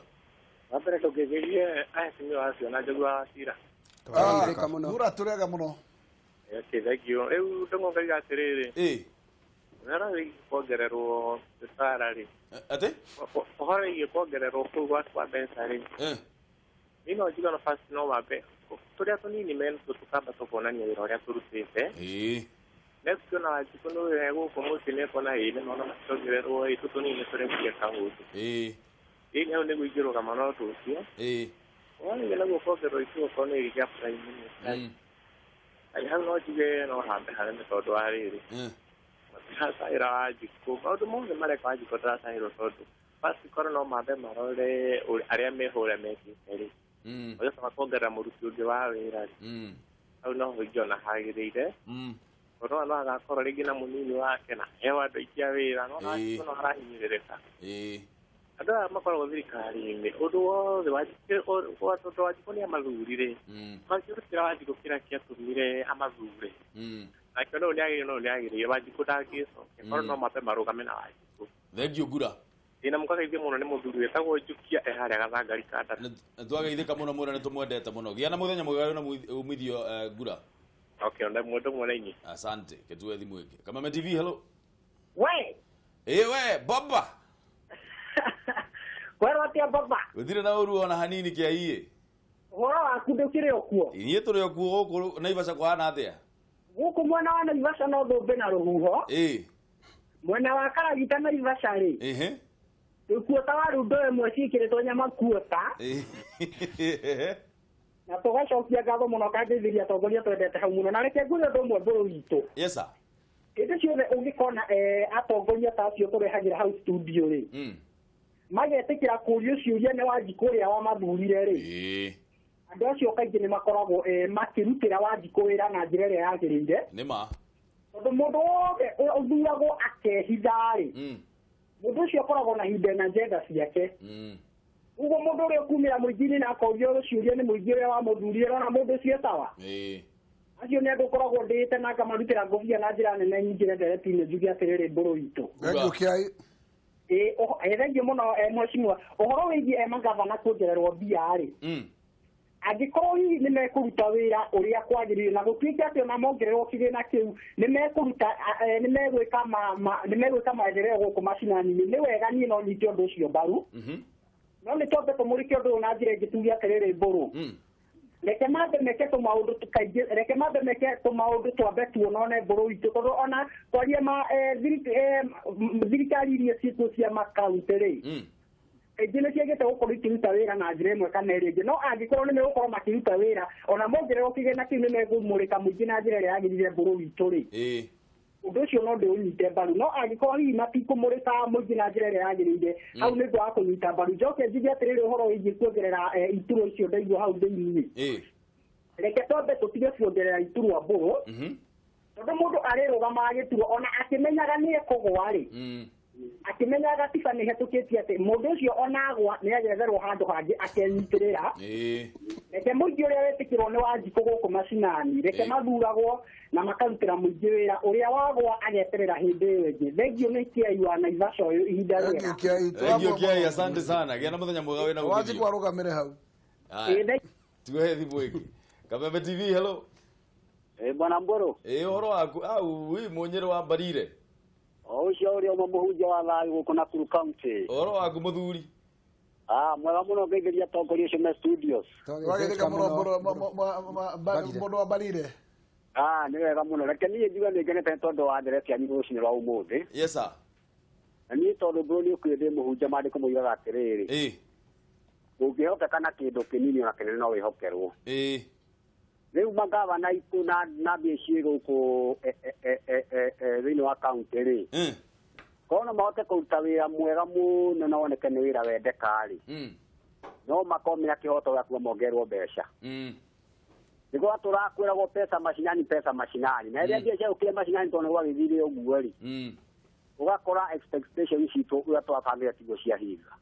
Wambere tũngĩgerie acio acio na njagua cira. Tũrega mũno. Ngura tũrega mũno. Thank rĩu ndĩmongaiga atĩrĩrĩ. Nara kuongererwo salary. Atĩ? Ũhoro wĩgiĩ kuongererwo kũu kwa mbeca rĩ. Niĩ no njiga na first no wambe. Tũrĩa tũnini men tũkamba tũkonania wĩra ũrĩa tũrutĩte. Next na wajiko no gũkũ mũciĩ kona ĩne no macongererwo tũtũnini tũrĩa kaũndũ. Nĩ gũingĩrwo kama no tũcio. wani na gukongererwo ituo ko ni gya prime minister ai hau no jige no hambe hale me todo wa riri hasa ira wajiko maundu mothe mareka wajiko taracahirwo tondu basi korwo no mambe marore aria mehũre mekĩte rĩ ũgĩcoka kuongerera mũruti ũngĩ wa wĩra rĩ hau no ingĩona hagĩrĩire tondũ no agakorwo rĩngĩ na mũnini wake na heo andũ aingĩ a wĩra no arahinyĩrĩrĩka andũ aya makoragwo thirikari-inĩ ũndũ wothe tondũ Wanjikũ nĩ amathuri rĩ mangĩrutĩra Wanjikũ kĩrĩa kĩatũmire amathure nake no nĩagĩrĩire Wanjikũ ndangĩcokia korwo no mambe marũgame na Wanjikũ. Thengio Ngura. Ina mukageithia muno ni muthuri wetagwo Njukia eharia gathangari kanda. Twageithika muno muno ni tumwendete muno. Gia na muthenya mwega na umithio Ngura. Okay, onda mwedo mwananyi. Asante. Ketue thimu eke. Kameme TV, hello. We. We, baba. Kwero atia baba. Uthire na uru ona hanini kia iye. Horo waku ndukire okuo. Inie turi okuo guku Naivasha kwa hana atia. Guku mwana wa Naivasha no thumbe na ruhuho. Mwena wa Karagita Naivasha ri. Kuota waru ndoe mwecikiritwo nyama kuota na tugacokia ngatho muno kangĩthiria atongoria twendete hau muno na reke ngũrie ũndũ ũmwe mbũrũ witũ. Yes sir. Hĩndĩ ciothe ũngĩkona atongoria ta acio tũrehagĩra hau studio rĩ magetĩkĩra kũrio ciũria nĩ Wanjikũ ũrĩa wamathurire rĩ andũ acio kaingĩ nĩ makoragwo makĩrutĩra Wanjikũ wĩra na njĩra ĩrĩa yagĩrĩire nĩma tondũ mũndũ wothe ũthuragwo akehitha rĩ mũndũ ũcio akoragwo na hinda na njenda ciake uguo mũndũ ũrĩa ũkumĩra mũingĩ-inĩ na akorio ciũria nĩ mũingĩ ũrĩa wamũthurire na mũndũ ũcio etawa acio nĩ andũ ũkoragwo ndĩĩte na ngamarutĩra ngũbia na njĩra nene nyingĩ ndereti-inĩ njuge atĩrĩrĩ mbũrũ witũ thengio mũno mheshimiwa ũhoro wĩgiĩ magavana kuongererwo mbia rĩ angĩkorwo hihi nĩ mekũruta wĩra ũrĩa kwagĩrĩire na gũtuĩke atĩ ona mongererwo kĩgĩna kĩu nĩ megwĩka maendeleo gũkũ macinani-inĩ nĩ wega niĩ no nyite ũndũ ũcio mbaru no nĩ twambe tũmũrĩke ũndũ ũyũ na njĩra ĩngĩ tuge atĩrĩrĩ mbũrũ reke mambe meke tũmaũndũ kaingĩ reke mambe meke tũmaũndũ twambe tuonone mbũrũ witũ tondũ ona kwaria thirikari iria ciĩtwo cia makaũntĩ rĩ ĩngĩ nĩ ciagĩte gũkorwo ikĩruta wĩra na njĩra ĩmwe kana ĩrĩa ĩngĩ no angĩkorwo nĩ megũkorwo makĩruta wĩra ona mongererwo kĩgĩna kĩu nĩ megũmũrĩka mũingĩ na njĩra ĩrĩa yagĩrĩire mbũrũ witũ rĩ ũndũ ũcio no ndĩũnyite mbaru no angĩkorwo hihi matikũmũrĩka mũingĩ na njĩra ĩrĩa yagĩrĩire hau nĩ ũndũ wa kũnyita mbaru njoke njuge atĩrĩrĩ ũhoro wĩgiĩ kuongerera iturwa icio ndaigua hau thĩinĩ reke twambe tũtige kuongerera iturwa mbũrũ tondũ mũndũ arĩrũgamaga gĩturwa ona akĩmenyaga nĩ ekũgwa rĩ akĩmenyaga gatiba nĩ hetũkĩtie atĩ mũndũ ũcio onagwa nĩ agetherwo handũ hangĩ akenyitĩrĩra reke mũingĩ ũrĩa wetĩkĩrwo nĩ Wanjikũ gũkũ macinani reke mathuragwo na makarutĩra mũingĩ wĩra ũrĩa wagwa ageterera hĩndĩ ĩyo ĩngĩ thengio nĩ Kiai wa Naivasha ũyũ ihinda rĩega thengio Kiai asante sana gĩa na mũthenya mwega wĩna ũgĩthio Wanjikũ arũgamĩre hau tuhe thimũ ĩngĩ Kameme TV hello bwana Mbũrũ ũhoro waku wi Mũnyĩrĩ wa Mbarire ũcio ũrĩa mũhunjia wa thayũ gũkũ Nakuru County ũhoro waku mũthuri mwega mũno ngeitheria atongoria acio me studios wageithĩka mũno mũndũ wa Mbarire nĩ wega mũno reke niĩ njuge nĩ ngenete tondũ wa ndereti yanyu rũcinĩ rwa ũmũthĩ yes sir na niĩ tondũ Mbũrũ nĩ ũkwĩra ndĩ mũhunjia mandĩko moigaga atĩrĩrĩ ũngĩhokeka na kĩndũ kĩnini ona kĩnene no wĩhokerwo rĩu magavana aitũ na mbia ciĩ gũkũ thĩinĩ wa kaũntĩ rĩ korwo no mahote kũruta wĩra mwega mũno na woneke nĩ wĩra wendeka rĩ no makomĩra kĩhoto gĩa kuga mongererwo mbeca nĩguo tũrakwĩragwo pesa mashinani na rĩrĩa mbia ciagũkire mashinani tondũ nĩ gwagĩthire ũguo rĩ ũgakora expectation citũ ũrĩa twabangĩre tiguo ciahinga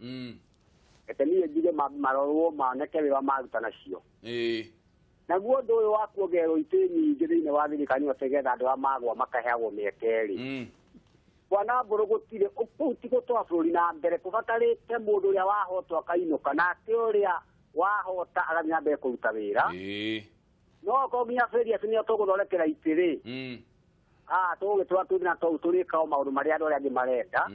reke niĩ njuge marorwo moneke wĩra maruta nacio naguo ũndũ ũyũ wa kuongererwo itĩ nyingĩ thĩinĩ wa thirikari ũtegetha andũ arĩa magwa makaheagwo mĩeke rĩ bwana Mbũrũ gũtirĩ kũu ti gũtwara bũrũri na mbere tũbatarĩte mũndũ ũrĩa wahotwo akainũka nake ũrĩa wahota agathiĩ na mbere kũruta wĩra no okorwo nginya bũrũri acio nĩo tũgũthondekera itĩ rĩ tũgũgĩtũra tũthiĩ na tũrĩkaga maũndũ marĩa andũ arĩa angĩ marenda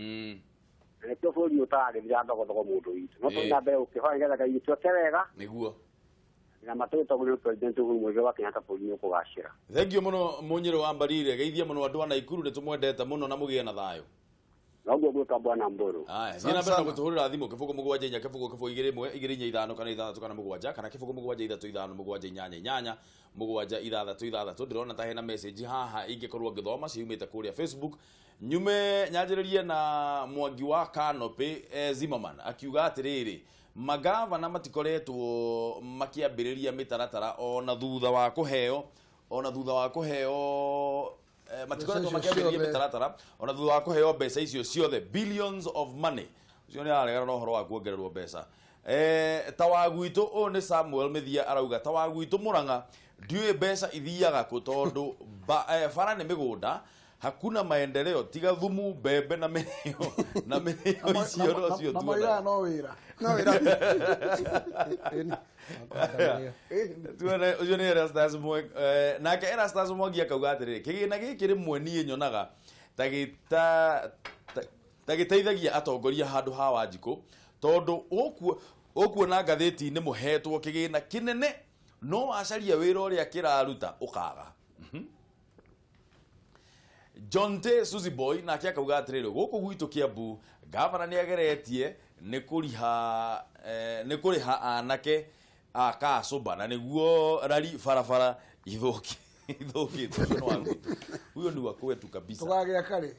na nĩkĩo bũrũri ũtaragĩthira thogothogo mũndũ witũ no tũthiĩ na mbere gũkĩhoya nĩgetha Ngai gĩtuĩke wega nĩguo na matũgĩtongorĩa president Uhuru Muigai wa Kenyatta bũrũri Noguo gwika bwana Mburu. Aya, zina mbere gutuhurira thimu kibugo mugwanja inya kibugo kibugo igiri imwe igiri inya ithano kana ithathatũ kana mũgwanja kana kibugo mũgwanja ithatũ ithano mũgwanja inyanya inyanya mũgwanja ithathatũ ithathatũ. Ndirona ta hena message haha ingĩkorwo ngĩthoma ciumĩte kũrĩa Facebook. Nyume nyanjĩrĩrie na Mwangi wa Kanopi Zimmerman akiuga atĩrĩrĩ, magavana matikoretwo makiambĩrĩria mĩtaratara ona thutha wa kũheo matikoretwo makiambĩrĩria mĩtaratara ona thutha wa kũheo mbeca icio ciothe, billions of money. Ucio nĩ aregana na ũhoro wa kuongererwo mbeca. Ta wa gwitũ ũyũ nĩ Samuel Mithia arauga ta wa gwitũ Mũrang'a ndiũĩ mbeca ithiaga kũ tondũ bara nĩ mĩgũnda, hakuna maendeleo tiga thumu, mbembe na mĩrĩo icio no cio tu. Na no wĩra. Tuone ucio nĩ Erastus Mwangi. Nake Erastus Mwangi akauga atĩrĩrĩ, kĩgĩna gĩkĩ rĩmwe niĩ nyonaga ta gĩteithagia atongoria handũ ha Wanjikũ, tondũ ũkuona ngathĩti-inĩ mũhetwo kĩgĩna kĩnene no wacaria wĩra ũrĩa kĩraruta ũkaga. John T. Suzy Boy nake akauga atĩrĩrĩ, gũkũ gwitũ Kiambu gavana nĩ ageretie nĩ kũrĩha anake a Kasuba na nĩguo rari barabara ithũkĩtwo. Huyo ni wa kwetu kabisa. Tugagĩa kare.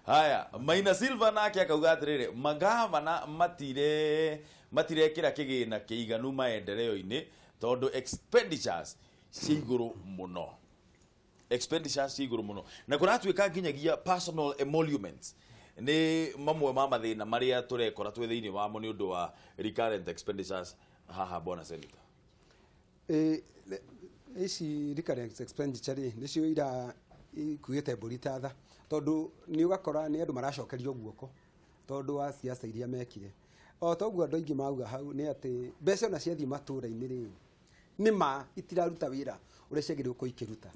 Haya, Maina Silva nake akauga atĩrĩrĩ, magavana matirekĩra kĩgĩna kĩiganu maendeleo-inĩ tondũ expenditures ci igũrũ mũno. Na kũratuĩka nginyagia personal emoluments nĩ mamwe ma mathĩna marĩa tũrekora twĩ thĩinĩ wamo nĩ ũndũ wa recurrent expenditures haha bwana senator. Ici recurrent expenditure nĩcio ira ikuĩte mbũri ta tha, tondũ nĩ ũgakora nĩ andũ maracokerio guoko tondũ wa siasa iria mekire. O toguo andũ aingĩ mauga hau nĩ atĩ mbeca ona ciathiĩ matũũra-inĩ rĩ nĩma itiraruta wĩra ũrĩa ciagĩrĩirwo gũkorwo ikĩruta.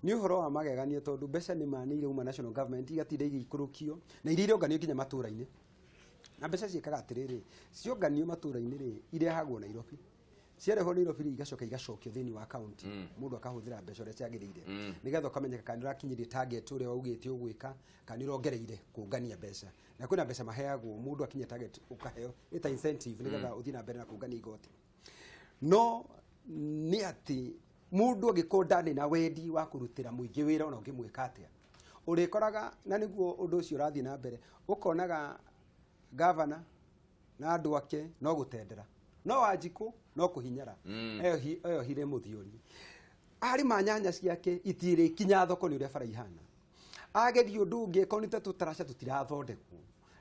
Nĩ ũhoro wa magegania tondũ mbeca nĩma nĩ irauma national government igatinda igĩikũrũkio na iria ironganio nginya matũũra-inĩ. Na mbeca ciĩkaga atĩrĩrĩ, cionganio matũũra-inĩ rĩ irehagwo Nairobi, ciarehwo Nairobi igacoka igacokio thĩinĩ wa county, mũndũ akahũthĩra mbeca ũrĩa ciagĩrĩire nĩgetha ũkamenyeka kana nĩ ũrakinyĩria target ũrĩa waugĩte ũgwĩka kana nĩ ũrongereire kũngania mbeca. Na kwĩna mbeca maheagwo mũndũ akinyia target ũkaheo ĩta incentive nĩgetha ũthiĩ na mbere na kũngania igoti. No nĩ atĩ mũndũ angĩkorwo ndarĩ na wendi wa kũrutĩra mũingĩ wĩra ona ũngĩmwĩka atĩa, ũrĩkoraga na nĩguo ũndũ ũcio ũrathiĩ na mbere, ũkonaga gavana na andũ ake no gũtendera, no Wanjikũ no kũhinyara eyohire mũthiori. Arĩ manyanya ciake itirĩ kinya thoko nĩ ũrĩa bara ihana, ageria ũndũ ũngĩ konite tũtaraca tũtirathondekwo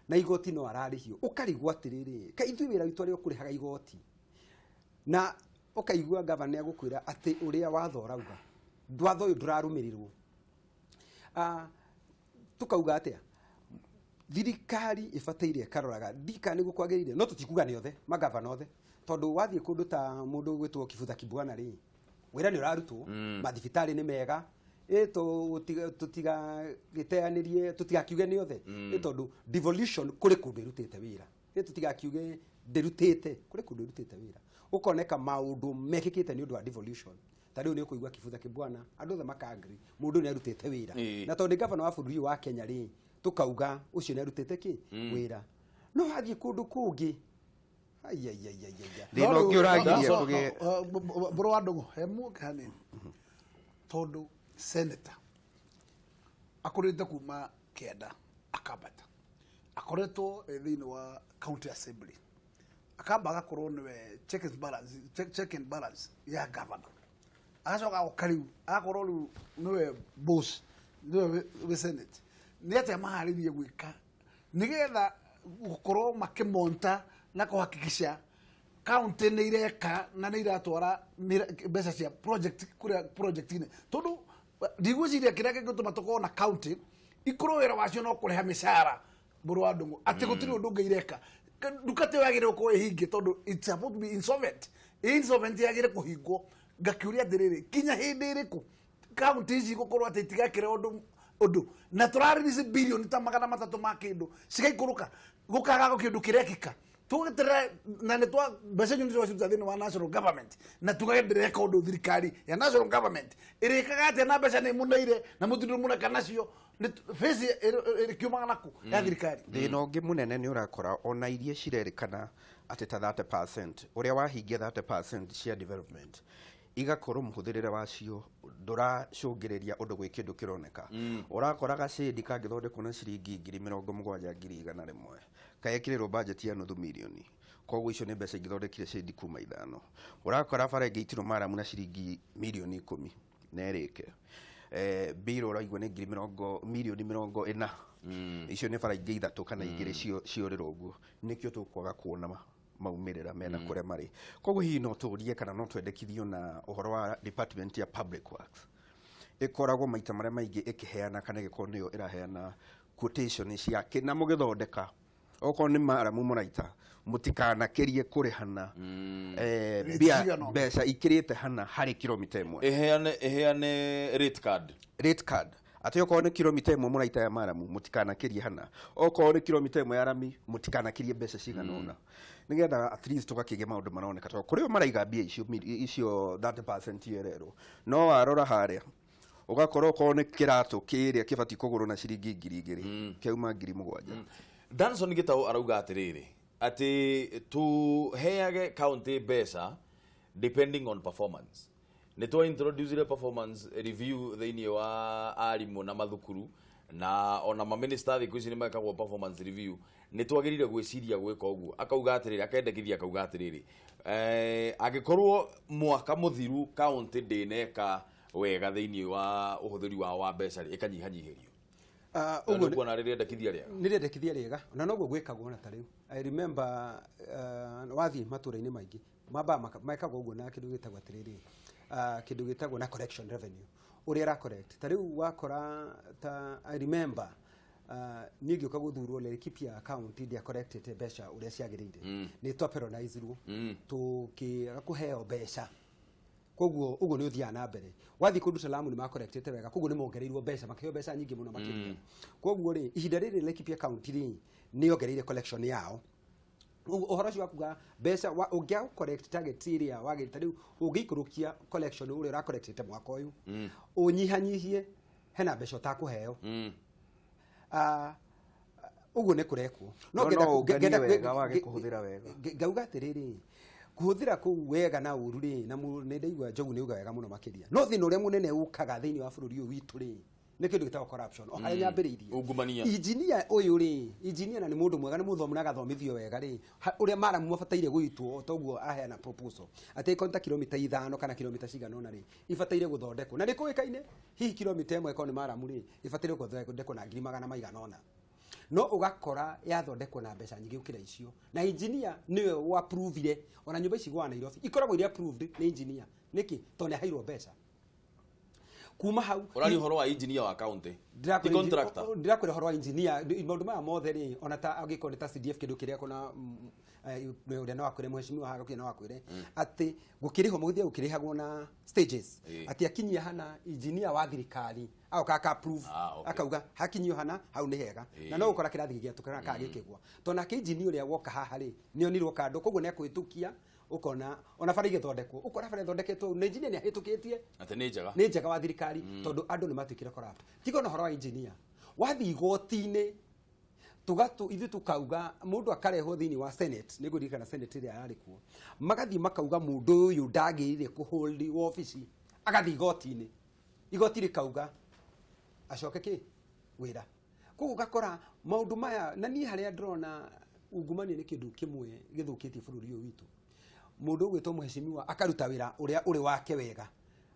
na igoti no ararĩhio. Ũkarigwo atĩrĩrĩ, ka ithuĩ wĩra witũ arĩa ũkũrĩhaga igoti na ũkaigua gavana agũkwĩra atĩ ũrĩa watho ũrauga ndwatho ũyũ ndũrarũmĩrĩrwo. Tukauga atĩa thirikari ĩbataire ĩkaroraga thika nĩguo kwagĩrĩire, no tũtikuga nĩ othe magavana othe, tondũ wathiĩ kũndũ ta mũndũ gwĩtwo Kibutha Kibwana rĩ wĩra nĩ ũrarutwo, mathibitarĩ nĩ mega, tũtigagĩteanĩrie tũtigakiuge nĩ othe, tondũ devolution kũrĩ kũndũ ĩrutĩte wĩra, tũtigakiuge ndĩrutĩte kũrĩ kũndũ ĩrutĩte wĩra. Ũkoneka maũndũ mekĩkĩte nĩ ũndũ wa devolution. Ta rĩu nĩ ũkũigua Kibutha Kibwana andũ othe makangri mũndũ nĩ arutĩte wĩra, na tondũ gavana wa bũrũri wa Kenya rĩ tukauga ũcio nĩ arutĩte kĩ wĩra. No hathiĩ kũndũ kũngĩ thĩna ũngĩ ũragiria kũgĩa mbũrũ wa ndũgũ hemu kanĩ tondũ senator akoretwo kuma Kĩanda akambata, akoretwo thĩinĩ wa county assembly, akamba agakorwo nĩwe check and balance ya governor, agacoka gũkariu agakorwo rĩu nĩwe boss, nĩwe senate. Nĩ atĩa maharĩrie gwĩka nĩgetha gũkorwo makĩmonta na kũhakikisha county nĩ ireka na nĩ iratwara mbeca cia project kũrĩa project-inĩ, tondũ ndigwĩciria kĩrĩa kĩngĩtũma tũkorwo na county ikorwo wĩra wacio no kũrĩha mĩcara mbũrũ wa ndũngũ atĩ gũtirĩ ũndũ ũngĩ ireka. Nduka te yagĩrĩirwo gũkorwo ĩhinge tondũ it's supposed to be insolvent. Insolvent yagĩrĩirwo kũhingwo. Ngakiuria atĩrĩrĩ, kinya hĩndĩ ĩrĩkũ county ici gũkorwo atĩ itigakĩre ũndũ na tũrarĩrĩci bilioni ta 300 ma kĩndũ cigaikũrũka gũkaga kĩndũ kĩrekĩka tugeterera na nä twa mbeca nyå nä twaciruta thä inä wa national government na tugagenderera ka å ndå thirikari ya national government ä rä kaga atä na mbeca nä må neire na må tindå må neka nacio face ä kiumaga naku ya thirikari thina å ngä må nene nä å rakora ona iria cirerikana atä ta 30% å rä a wahingia 30% cia development igakorwo muhuthirire wacio nduracungiriria undu gwi kindu kironeka urakora gacindi kangithondekwo na ciringi 70,100 kaekirirwo budget ya nuthu milioni koguo icio ni mbeca ingithondekire cindi kuma 5 urakora bara ingeitirwo maramu na ciringi milioni 10 na erike biro uraigwa ni milioni 40 icio ni bara ingĩ ithatu kana igĩrĩ ciorĩrwo ũguo nĩkĩo tũkwaga kuona maumirira mena kuria mari koguo hihi no turie kana no twendekithio na uhoro wa department ya public works ikoragwo maita maria maingi ikiheana kana giko niyo iraheana quotation cia kina mugithondeka oko ni maramu muraita mutikana kirie kurihana bia mbeca ikirite hana hari kilomita imwe eheane rate card ati oko ni kilomita imwe muraita ya maramu mutikana kirie hana oko ni kilomita imwe ya rami mutikana kirie mbeca cigana ona nigetha at least tugakige maundu maroneka to kurio maraiga bia icio 30% yerero no warora haria ugakorwo ko ni kirato kiria kibati kuguru na ciringi 2,000 keuma 7,000 Danson Gitau arauga atiriri ati tuheage county besa depending on performance ni to introduce the performance review thini wa arimu na mathukuru na ona ma minister thiku ici ni makagwo performance review ni twagirire gwiciria gwika uguo akauga atiriri akendekithia akauga atiriri agikorwo mwaka muthiru county ndineka wega thini wa uhuthiri wa mbeca ikanyihanyihirio uguo kuona riri ndekithia riega ni ndekithia riega na noguo gwikagwo na tariu I remember wathi matura-ini maingi mamba maikagwo uguo na kindu gitagwo atiriri kindu gitagwo na collection revenue uria ra correct tariu wakora ta I remember nigi ukaguthurwo le kipia account dia corrected mbeca uria ciagirire ni twaperonizirwo tukigakuheo mbeca koguo uguo ni uthia na mbere wathi kundu salamu ni ma corrected wega koguo ni mongereirwo mbeca makiheo mbeca nyingi muno makiria koguo ri ihinda riri le kipia account ri ni ongereire collection yao uhoro cio wakuga mbeca ungia correct target iria wagirita riu ungikurukia collection uria ra corrected mwaka uyu unyihanyihie hena mbeca utakuheo uguo ni kurekwo no ngenda wega wage kuhuthira wega ngauga atiriri kuhuthira ku wega na uru ri na ni ndaigua Njogu ni uga wega muno makiria no thina uria munene ukaga thini wa bururi uyu witu ri ni kindu gitagwo corruption o haya nyambiririe ungumania engineer uyu ri engineer na ni mundu mwega ni muthomu na gathomithio wega ri uria maramu mabataire gwitwo toguo aheana proposal ati konta kilomita 5 kana kilomita cigana ona ri ibataire guthondekwo na ni kuikaine hihi kilomita 1 ko ni maramu ri ibataire guthondekwo na 100,000 ona no ugakora yathondekwo na mbeca nyingi ukira icio na engineer niwe wa approve ona nyumba ici gwa Nairobi ikoragwo iri approved ni engineer niki to ne hairwo mbeca kuma hau urari horo wa engineer wa county ti contractor ndirakwira horo wa engineer maundu maya mothe ri ona ta agikoni ta CDF kindu kiria kona uria no akwire mheshimiwa haga kina no akwire ati gukiriho muthia gukirihagwo na stages ati akinyia hana engineer wa thirikari au kaka approve akauga hakinyio hana hau ni hega na no ukora kirathi gia tukana ka gikigwa to na ki engineer uria woka haha ri ni onirwo kando koguo ne kwitukia ukona ona bara igithondekwo ukora bara ithondeketwo na engineer ni ahitukitie ati ni njega wa thirikari tondu andu ni matukire corrupt tigo no horo wa engineer wathi igoti-ini tugatu ithu tukauga mundu akarehwo thini wa senate ni gurikana senate ria yarikuo magathi makauga mundu uyu ndagirire kuhold office agathi igoti rikauga acoke ki wira koguo gakora maundu maya na ni haria ndrona ungumania ni kindu kimwe githukitie bururi uyu witu mundu gwitwo mheshimiwa akaruta wira uria uri wake wega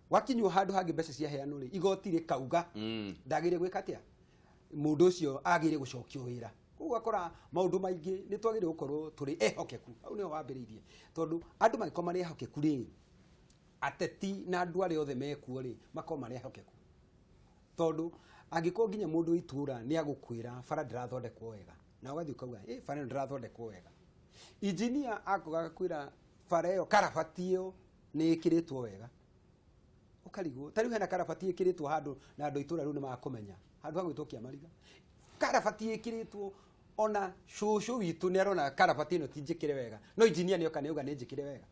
wakinywo handu hangi mbeca cia heano ri igoti rikauga ndagire gwika atia mundu ucio agire gucokio wira koguo akora maundu maingi ni twagire gukorwo turi ehokeku au ni wambiriirie tondu andu magiko mari ehokeku ri ateti na andu ari othe mekuo ri mako mari ehokeku tondu angiko nginya mundu itura ni agukwira bara ndirathondekwo wega na ugathi ukauga bara ndirathondekwo wega engineer akuga kwira bara iyo karabati iyo ni ikiritwo wega ukarigo tari hena karabati ikiritwo handu na andu itura riu ni makumenya handu hagwitwo Kiamariga karabati ikiritwo ona shushu witu ni arona karabati no tinjikire wega no engineer ni okane uga ni njikire wega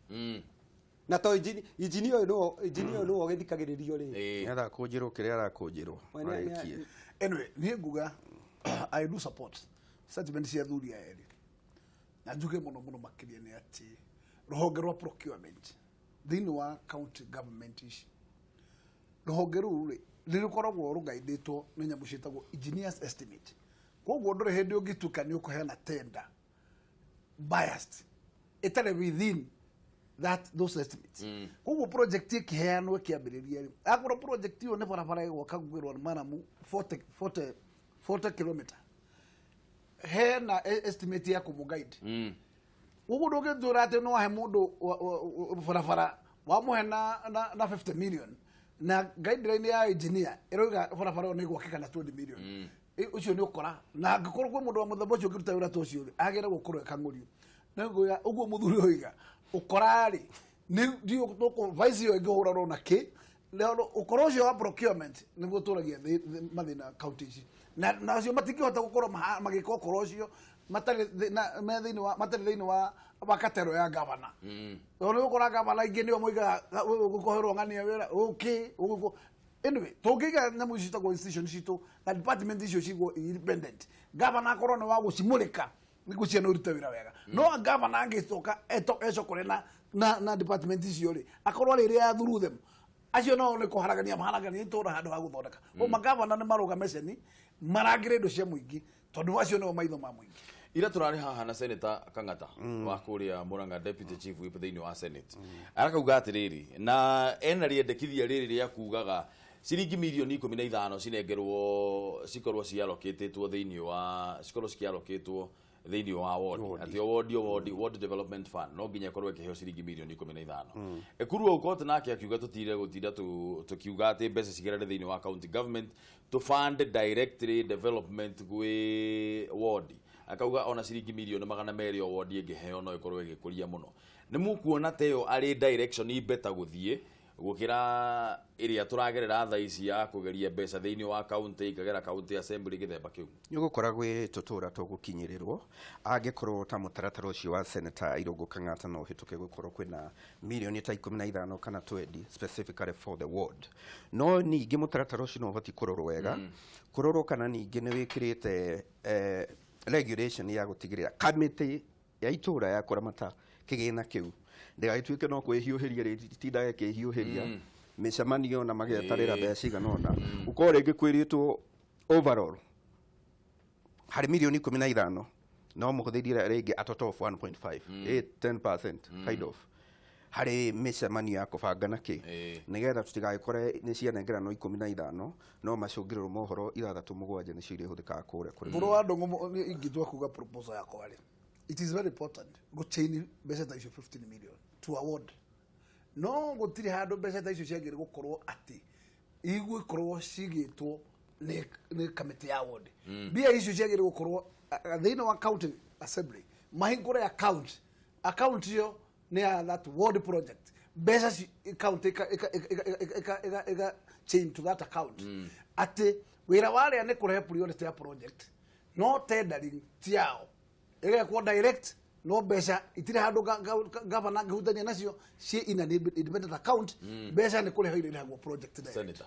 na to engineer no ogithikagiririo ri ara kujiro kire ara kujiro anyway ni nguga I do support sentiment cia thuri ya eri na njuge muno makiria ni ati ruhonge rwa procurement thini wa county government ici ruhonge ruru ri ririkoragwo rugaithitwo ni nyamu citagwo engineers estimate koguo ndore hindi ungituka ni ukuheana tender biased itare within those estimates koguo project ikiheanwo kiambiriria ri akoro project iyo ne barabara yo kagwirwo maramu 40 kilometer hena estimate ya kumuguide koguo ndungithura ati no he mundu barabara wamuhe na 50 million na guideline ya engineer iroga barabara ni gwakika na 20 million ucio ni ukora na ngikoro kwa mundu wa muthemba ucio ngiruta wira tocio agera gukorwo kangurio na ngoya uguo muthuri oiga ukorari ni dio toko vice yo ngihura ro na ki leo ukoro ucio wa procurement ni guturagia mathina county ici na cio matingihota gukorwo magika ukoro ucio matari na methini wa matari thini wa bakatero ya governor ono ukora governor ingi ni moiga gukoherwo ngania wira okay anyway togiga na mujita go institution cito na department icio cigo independent governor akorwo no wa gucimulika ni gucia no ruta wira wega no governor angicoka eco kore na department icio ri akorwo riri ya through them acio no ni kuharagania maharagania itura handu ha guthondeka o magavana ni maruga meceni maragire ndo cia muingi tondu acio no maitho ma muingi ira turari haha na Senator Kang'ata wa kuria Murang'a Deputy Chief Whip thini wa Senate arakauga atiriri na ena riendekithia riri ria kugaga ciringi milioni 15 cinengerwo cikorwo ciallocatetwo thini wa cikorwo ciallocatetwo thini wa ward ati ward development fund no nginya korwo ikiheo ciringi milioni 15 ekuru ukot nake akiuga tutire gutinda tukiuga ati mbeca cigerere thini wa county government to fund directly development gwe ward akauga ona ciringi milioni 200 o ward ingiheo no ikorwo igikuria muno ni mukuona teo ari direction ibeta guthie gukira iria turagerera tha ici ya kugeria mbeca thini wa county ikagera county assembly githemba kiu ni gukora gwe tutura tugukinyirirwo angikorwo ta mutaratara ucio wa Senator Irungu Kang'ata no hituke gukorwo kwina milioni ta 15 kana 20 specifically for the ward no ningi mutaratara ucio no hoti kurorwo wega kurorwo kana ningi ni wikirite regulation ya gutigirira committee ya itura ya kuramata kigina kiu ndigagituike no kwihiuhiria ritindaga kihiuhiria micemanio na magetarira mbeca iganona uko ringi kwiritwo overall hari milioni 15 no muhuthiria ringi at of 1.5 10% kind of hari micemanio ya kubanga na ki nigetha tutigagikore ni cianengera no 15 no macungiriro mohoro 6-7 ni ciria huthika kure buru wa ndongo ingitwa kuga proposal yako wale it is very important go chain mbeca ta icio 15 million to award no gutiri handu mbeca ta icio ciagire gukorwo ati igwe korwo cigitwo ni committee ya award bia icio ciagire gukorwo thina wa county assembly mahingure account yo ni that ward project mbeca county eka chain to that account ati wira wale ne kurehe priority ya project no tendering tiao ege kwa direct no mbeca itire handu governor ngihutania nacio ci in an independent account mbeca ni kurehe ile hagwo project direct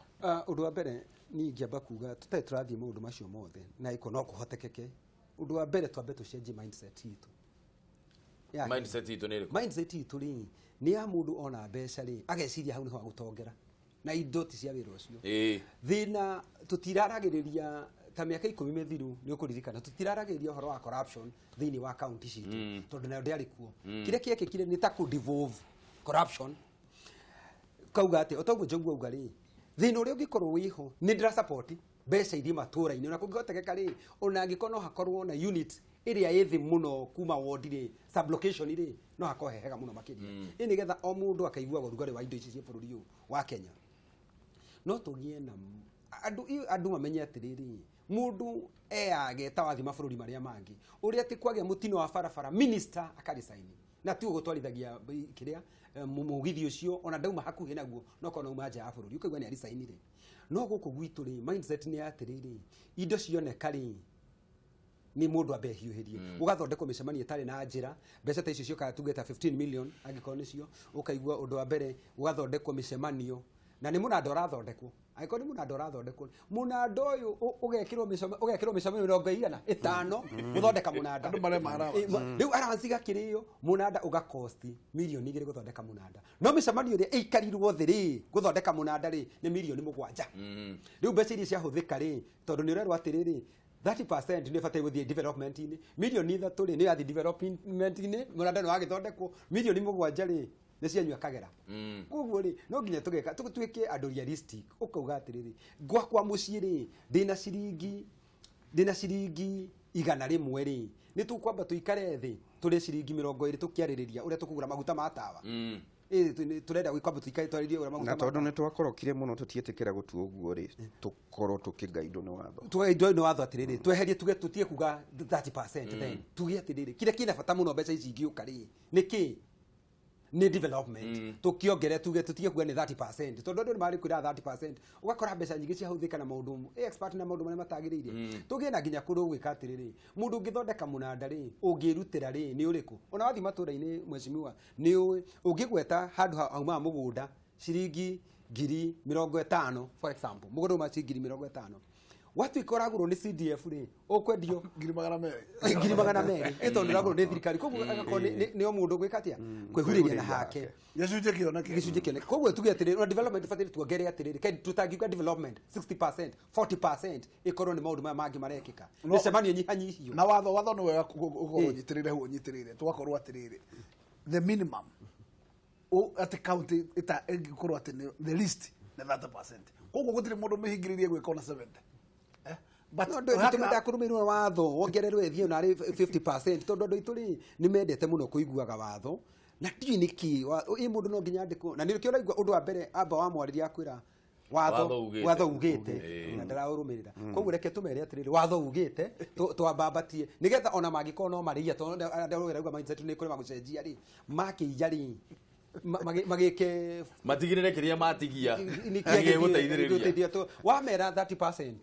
undu wa mbere ni ngiamba kuga tutai turathie maundu macio mothe na iko no kuhotekeke undu wa mbere twambe tucenjie mindset itu mindset itu ni mindset itu ni ya mundu ona mbeca ri ageciria hau ni ho gutongera na indo ti cia wira ucio thina tutiraragiriria ta miaka 10 mithiru ni ukuririkana tutiraragiriria horo wa corruption thini wa county citu tondu na ndiari kuo kire kieke kire ni ta ku devolve corruption kauga ati otoguo njogu auga ri thina uri ungikorwo wiho ni ndira support mbeca iria matura-ini na kungihotekeka ri ona angikono hakorwo na unit iria yethi muno kuma ward ri sublocation ri no hakohehega muno makiria ini getha o mundu akaigua gorugari wa indo ici cia bururi uyu wa Kenya no tugie na andu mamenye atiriri mundu ageta wathi mabũrũri maria mangi uri ati kwagia mutino wa barabara minister akarisaini na tu gutwarithagia kiria mugithi ucio ona ndauma hakuhi naguo no kono umaja ya bũrũri ukaigua ni arisaini ri no guku gwitu ri mindset ni atiriri indo cioneka ri ni mundu ambe hiuhirie ugathondekwo micemanio itari na njira mbeca ta icio ciokaga tugeta 15 million angikorwo nicio ukaigua undu wa mbere ugathondekwo micemanio na ni munanda urathondekwo aiko ni munanda urathondekwo munanda uyu ugekirwo micemanio 5 guthondeka munanda andu bare mara riu aransiga kirio munanda uga cost milioni 2 guthondeka munanda no micemanio ria ikarirwo thiri guthondeka munanda ri ni milioni 7 riu mbeca iria ciahuthika ri tondu ni urerwo atiriri 30% ni batai guthie development ini milioni 3 ri ni yathi development ini munanda ni wagithondekwo milioni 7 ri ni cianyua kagera koguo ri no nginya tugeka tutuike andu realistic ukauga atiriri gwakwa mucii ri ndina ciringi 100 ri ni tukwamba tuikare thi turi ciringi 20 tukiaririria uria tukugura maguta ma tawa turenda gwikamba tuikare twaririe uria maguta na tondu ni twakorokire muno tutietekera gutua uguo ri tukorwo tukigaindo ni watho twaindo ni watho atiriri tweherie tutie kuga 30% then tugie atiriri kile kina bata muno mbeca ici ingiuka ri niki ni development tukiongere tuge tutige kuga ni 30% tondu ndu mari kwira 30% ugakora mbeca nyingi ciahuthika na maundu expert na maundu maria matagirire tugie na nginya kuru gwika atiriri mundu ngithondeka munanda ri ungirutira ri ni uriku ona wathi matura-ini mweshimiwa ni ungigweta handu hauma mugunda ciringi 50,000 for example mugunda uma ciringi 50,000 watu ikoragwo ni CDF ri ukwendio 200,000 ito ndiragwo ni thirikari koguo agako ni o mundu gwikatia kwihuriria na hake gicunje kione koguo tuge atiriri development fatiri tuongere atiriri kai tutangiuga development 60% 40% ikorwo ni maundu mangi marekika micemanio nyihanyihio na watho ni wega ugonyitirire hu nyitirire twakorwo atiriri the minimum at the county ita ingikorwo ati the least na 30% koguo gutiri mundu mihingiririe gwika na 70 but tumenda kurumirwo watho wongererwe ethie na 50% tondu andu ituri ni mendete muno kuiguaga watho na ti niki mundu no nginya ndiko na nirikio raigua undu wa mbere amba wa mwariria akwira watho ugite na ndararumirira koguo reke tumere atiriri watho ugite twambambatie nigetha ona mangiko no mariia tondu ndaraigua mindset ni kuri magucenjia ri makiija ri magike matigirire kiria matigia nige guteithiriria wamera 30%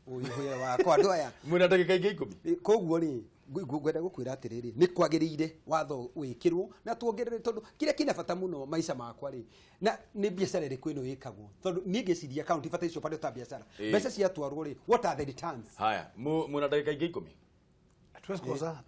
uyu wakwa andu aya mwina ndagika ingi 10 koguo ri ngwenda gukwira atiriri ni kwagiriire watho wikirwo na tuongerere tondu kire kina bata muno maisha makwa ri na ni biashara ri kwino yikagwo tondu ni ngiciria account bata icio pande ta biashara mbeca cia twarwo ri what are the returns haya mwina ndagika ingi 10 tweskoza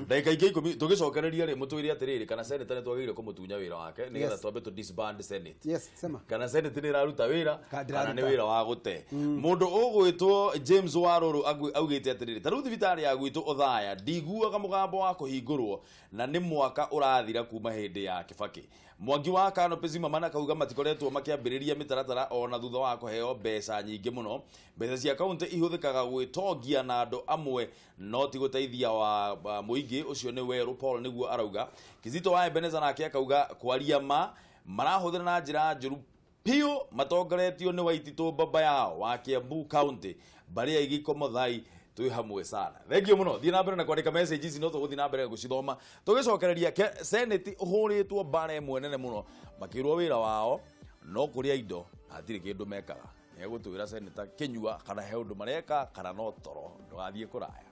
ndagika ingi 10 tugicokereria ri mutwire atiriri kana seneta ni twagirire kumutunya wira wake nigetha twambe tu disband senate yes sema kana senate ni raruta wira kana ni wira wa gute mundu ugwitwo James Waruru augite atiriri taru thibitari ya gwitu uthaya ndiguaga mugambo wa kuhingurwo na ni mwaka urathira kuma hindi ya Kibaki Mwangi wa Kano Pezima mana kauga matikoretwo makiambiriria mitaratara ona thutha wa kuheo mbeca nyingi muno mbeca cia kaunti ihuthikaga gwitongia na andu amwe no ti guteithia wa muingi ucio ni Weru Paul niguo arauga Kizito wa Ebeneza nake akauga kwaria marahuthira na njira njuru pio matongoretio ni Waititu baba yao wa Kiambu County bari igiko muthai tui hamwe sana thengio muno thina mbere na kwandika messages no tuguthi na mbere gucithoma tugicokereria senate uhuritwo bare mwenene muno makirwo wira wao no kuria indo atiri kindu mekaga ne gutwira senator Kinyua kana he undu mareka kana no toro ndugathie kuraya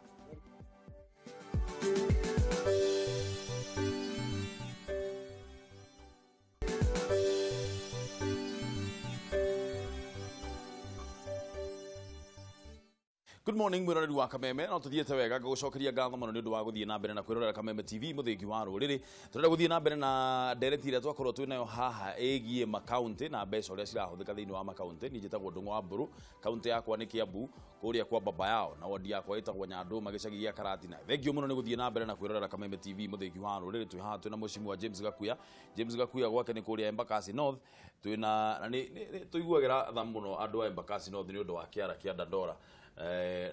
Good morning mwiroreri wa Kameme no tuthiete wega gucokeria ngatho muno ni undu wa guthie na mbere na kwirorera Kameme TV muthingi wa ruriri turenda guthie na mbere na direct ira twakorwo twinayo haha egie makaunti na mbeca uria cirahuthika thiini wa makaunti ni njitagwo Ndungu wa Mburu kaunti yakwa ni Kiambu kuria kwa baba yao na wadi yakwa itagwo Nyanduma gicagi gia Karatina thengio muno ni guthie na mbere na kwirorera Kameme TV muthingi wa ruriri twi haha twina mucimu wa James Gakuya gwake ni kuria Embakasi North twina ni tuiguagira tha muno andu a Embakasi North ni undu wa kiara kia Dandora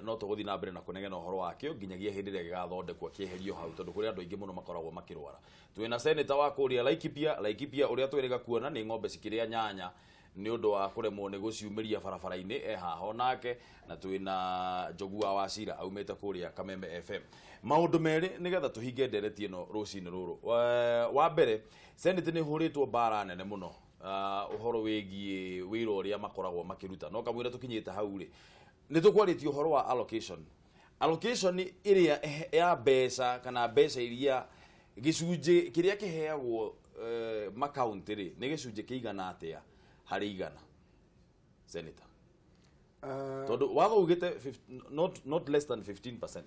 no tuguthi na mbere na kunegena uhoro wakio nginyagia hindi ria gigathondekwo kieherio hau tondu kuri andu aingi muno makoragwo makirwara twina senator wa kuria Laikipia uria twiriga kuona ni ng'ombe cikiria nyanya ni undu wa kuremwo ni guciumiria barabara-ini haho nake na twina Njogu wa Wacira aumite kuria Kameme FM maundu meri nigetha tuhinge ndereti ino rucini ruru wa mbere senate ni huritwo bara nene muno uhoro wigie wira uria makoragwo makiruta no kamwira tukinyite hau ri ni tukwaritio horo wa allocation allocation iria ya mbeca kana mbeca iria gicunje kiria kiheagwo makaunti ri ni gicunje kiigana atia hari igana senator todo wago ugite not less than 15%.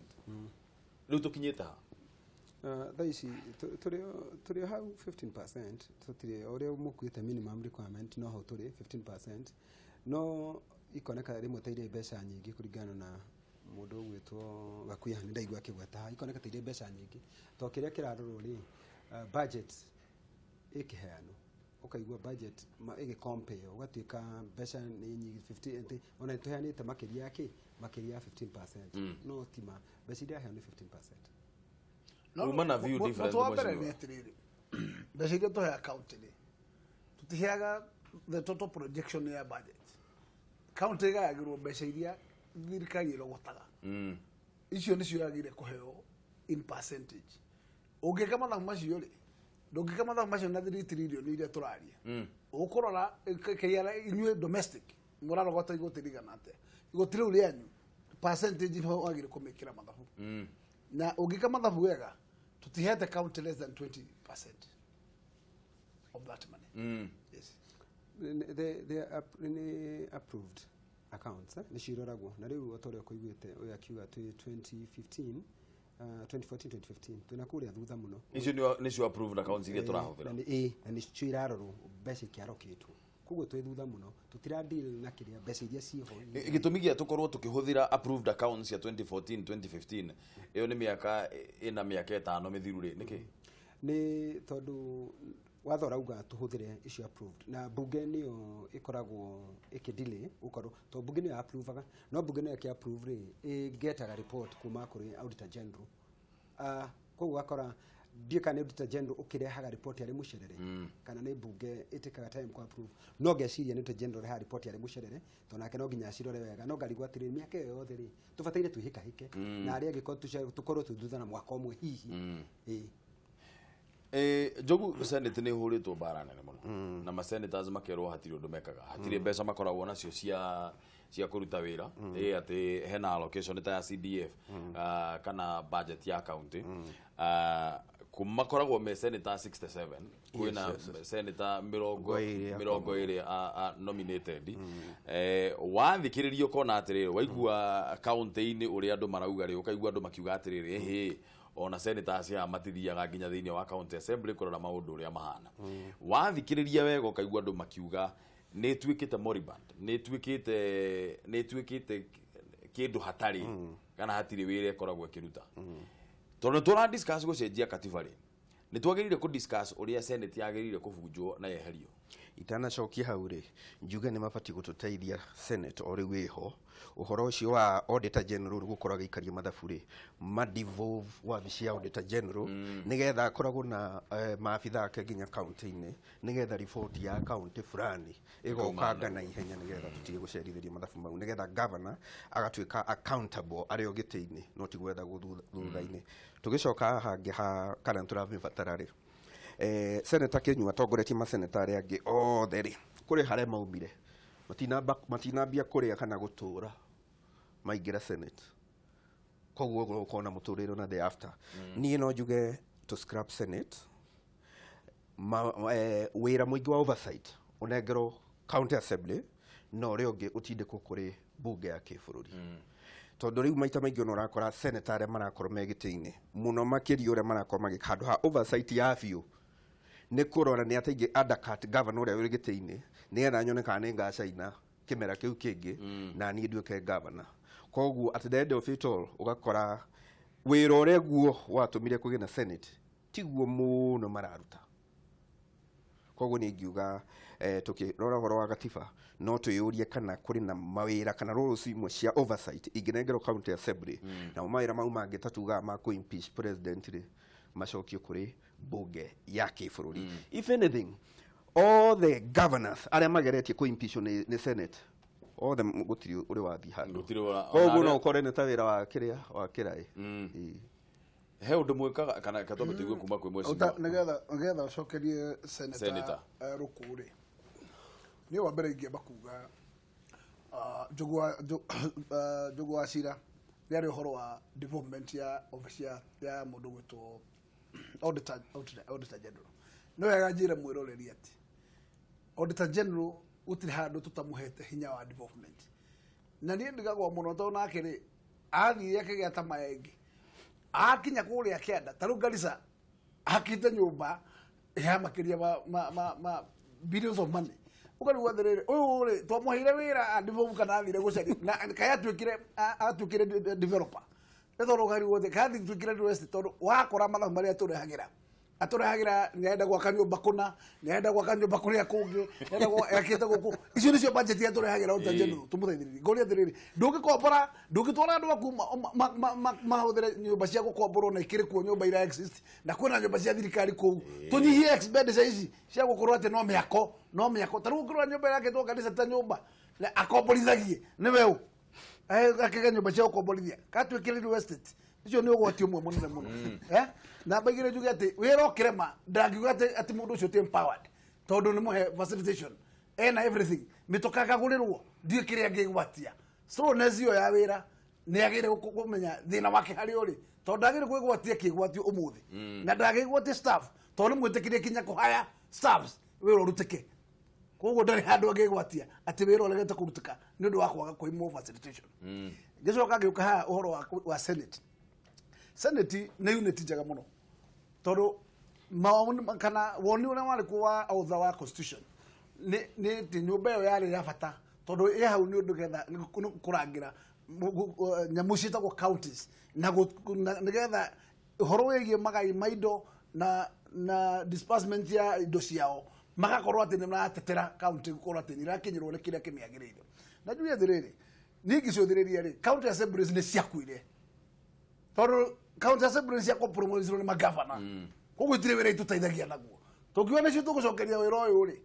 Riu tukinyita thaici turi hau 15% tutire uria mukwite minimum requirement no ho turi 15%, no ikoneka rimwe taire mbeca nyingi kuringana na mundu gwitwo Gakuya ni ndaigua kigweta ikoneka taire mbeca nyingi to kiria kirarorwo ri budget ikiheano ukaigua budget igi compare ugatuika mbeca ni nyingi 50 ona tuheanite makiria yake makiria 15%. No tima mbeca iria heano 15%. Umana view different mbeca iria tuhe account ni tutiheaga the total projection ya budget. County gagirwo mbeca iria thirikari irogotaga icio nicio yagire kuheo in percentage. Ungikama na macio ri ndungikama na macio na 3 trillion iria turaria ukurora kaya inywe domestic murarogota igotirigana ate igotire uri yanyu percentage no wagire kumikira mathabu na ungikama mathabu wega tutihete county less than 20% of that money. Yes, they are approved accounts ni ciroragwo na riu otore kuiguite uya kiuga 2014 2015 tunakuria thutha muno icio ni cio approved accounts iria turahuthira na ni cio irarorwo mbeca kiarokitwo koguo twi thutha muno tutira deal na kiria mbeca iria ciho gitumi gia tukorwo tukihuthira approved accounts ya 2014 2015 iyo ni miaka ina miaka 5 mithiru ri niki ni tondu watho rauga tuhuthire icio approved na bunge niyo ikoragwo ikidelay ukorwo to bunge niyo approvaga no bunge niyo ki approve ri igetaga report kuma kuri auditor general koguo akora kana auditor general ukirehaga report ya mucerere kana ni bunge itikaga time ku approve no geciria ni auditor general ha report ya mucerere to nake no ginya cirore wega no garigwa atiri miaka yo yothe ri tubataire tuhika hike na ari agiko tukorwo tuthutha na mwaka omwe hihi jogu senate ni huritwo barana ne muno na ma senators makerwo hatiri undu mekaga hatiri mbeca makoragwo nacio cia kuruta wira ati hena allocation ta ya CDF kana budget ya county kumakoragwo me senator 67 kwina senator mirongo iri nominated wathikiririo kona atiriri waigua county ini uri andu marauga ri ukaigua andu makiuga atiriri ona senators ya matithiaga nginya thiini wa county assembly kurora maundu uria mahana wathikiriria wega ukaigua andu makiuga ni twikite moriband ni twikite kindu hatari kana hatiri wire koragwo kiruta tondu tura discuss gucenjia katiba ri ni twagirire ku discuss uria senate yagirire kubunjwo na yeherio itanacokia hau ri njuge ni mabati gututeithia senate ori wiho uhoro ucio wa auditor general gukoraga ikaria mathabu ri devolve wabici ya auditor general nigetha akoragwo na maabitha ake nginya county-ini nigetha report ya county fulani igokanga na ihenya nigetha tutige gucerithiria mathabu mau nigetha governor agatuika accountable ari ogite-ini no ti gwetha guthutha-ini tugicoka hangi ha kana turabibatara ri senator Kenyua atongoretie maseneta aria angi othe ri kuri hare maumire matinambia kuria kana gutura maingira senate koguo gukona muturiro na the after ni no njuge to scrap senate wira muingi wa oversight unengero county assembly no ri ungi utinde kuri bunge ya kibururi tondu riu maita maingi no rakora senator aria marakorwo megite-ini muno makiri uria marakorwo magikandu ha oversight ya biu ni kurora ni ataingi undercut governor uria uri gite-ini ni era nyone kana ngacaina kimera kiu kingi na ni nduike governor koguo at the end of it all ugakora wira uria guo watumire kugina senate tiguo muno mararuta koguo ni ngiuga tukirora horo wa gatiba no tuyurie kana kuri na mawira kana roles imwe cia oversight inginengero county assembly na mawira mau mangi tatuga ma ku impeach president ri macokio kuri bunge ya kibururi if anything all the governors aria mageretie ku impeach ni senate all them gutiri uri wathi handu koguo no ukore ni tawira wa kiria wa kirai he undu mwikaga kana katombe tuigue kuma kwi mweci nigetha ucokerie senator rukuri ni wa mbere ingiamba kuga Njogu wa Cira yari horo wa development ya office ya mundu gwitwo auditor general no yagajira mwiroreri ati auditor general utiri handu tutamuhete hinya wa development na ni ndigagwa muno to nake ri athire kigeta mayengi akinya kuria kianda taru Garissa akite nyumba ya makiria ma billions of money ukarigwa thiriri uyu ri twamuheire wira andivovu kana athire gucari na kaya atwikire developer ethoro ukarigwa kathi twikire invest tondu wakora mathabu maria aturehagira nyaenda gwaka nyumba kuna nyaenda gwaka nyumba kuria kungi nyaenda gwakite guku icio nicio budget ya turehagira utajenu tumutheithiririe ngoria thiriri ndungikombora ndungitwara andu aku mahuthire nyumba cia gukomborwo na ikiri kuo nyumba ira exist na kwina nyumba cia thirikari kuu tunyihie expenditure ici cia gukorwo ati no miako taru gukorwo nyumba yake to kanisa ta nyumba akomborithagie ni weu akega nyumba cia gukomborithia katwikire estate icio ni ugwati umwe munene muno na bagire juge ati wira okirema ndangiuga ati mundu ucio ti empowered tondu ni muhe facilitation na everything mitoka kagurirwo ndie kiria ngigwatia so nezio ya wira ni agire kumenya thina wake hari uri tondu agire kwigwatia kigwatio umuthi na ndagigwatia staff tondu mwitikirie kinya kuhaya staffs wira urutike koguo ndari handu angigwatia ati wira uregete kurutika ni undu wa kwaga kuimwo facilitation gicoka ngiuka ha uhoro wa Senate nĩ unity njega mũno tondũ maoni kana woni ũrĩa warĩ kuwa author wa constitution nĩ ti nyũmba ĩyo yarĩ ya bata tondũ ĩ hau nĩ ũndũ getha kũrangira nyamũ ciĩtagwo counties na nĩgetha ũhoro wĩgiĩ magai ma indo na disbursement ya indo ciao magakorwo atĩ nĩ maratetera county gũkorwo atĩ nĩ irakinyĩrwo nĩ kĩrĩa kĩmĩagĩrĩire na njuge atĩrĩrĩ niĩ ngĩcũthĩrĩria rĩ county assemblies nĩ ciakuire tondũ county assemblies cia compromise ni magavana koguo itire wira ituteithagia naguo tukiona cio tugucokeria wira uyu ri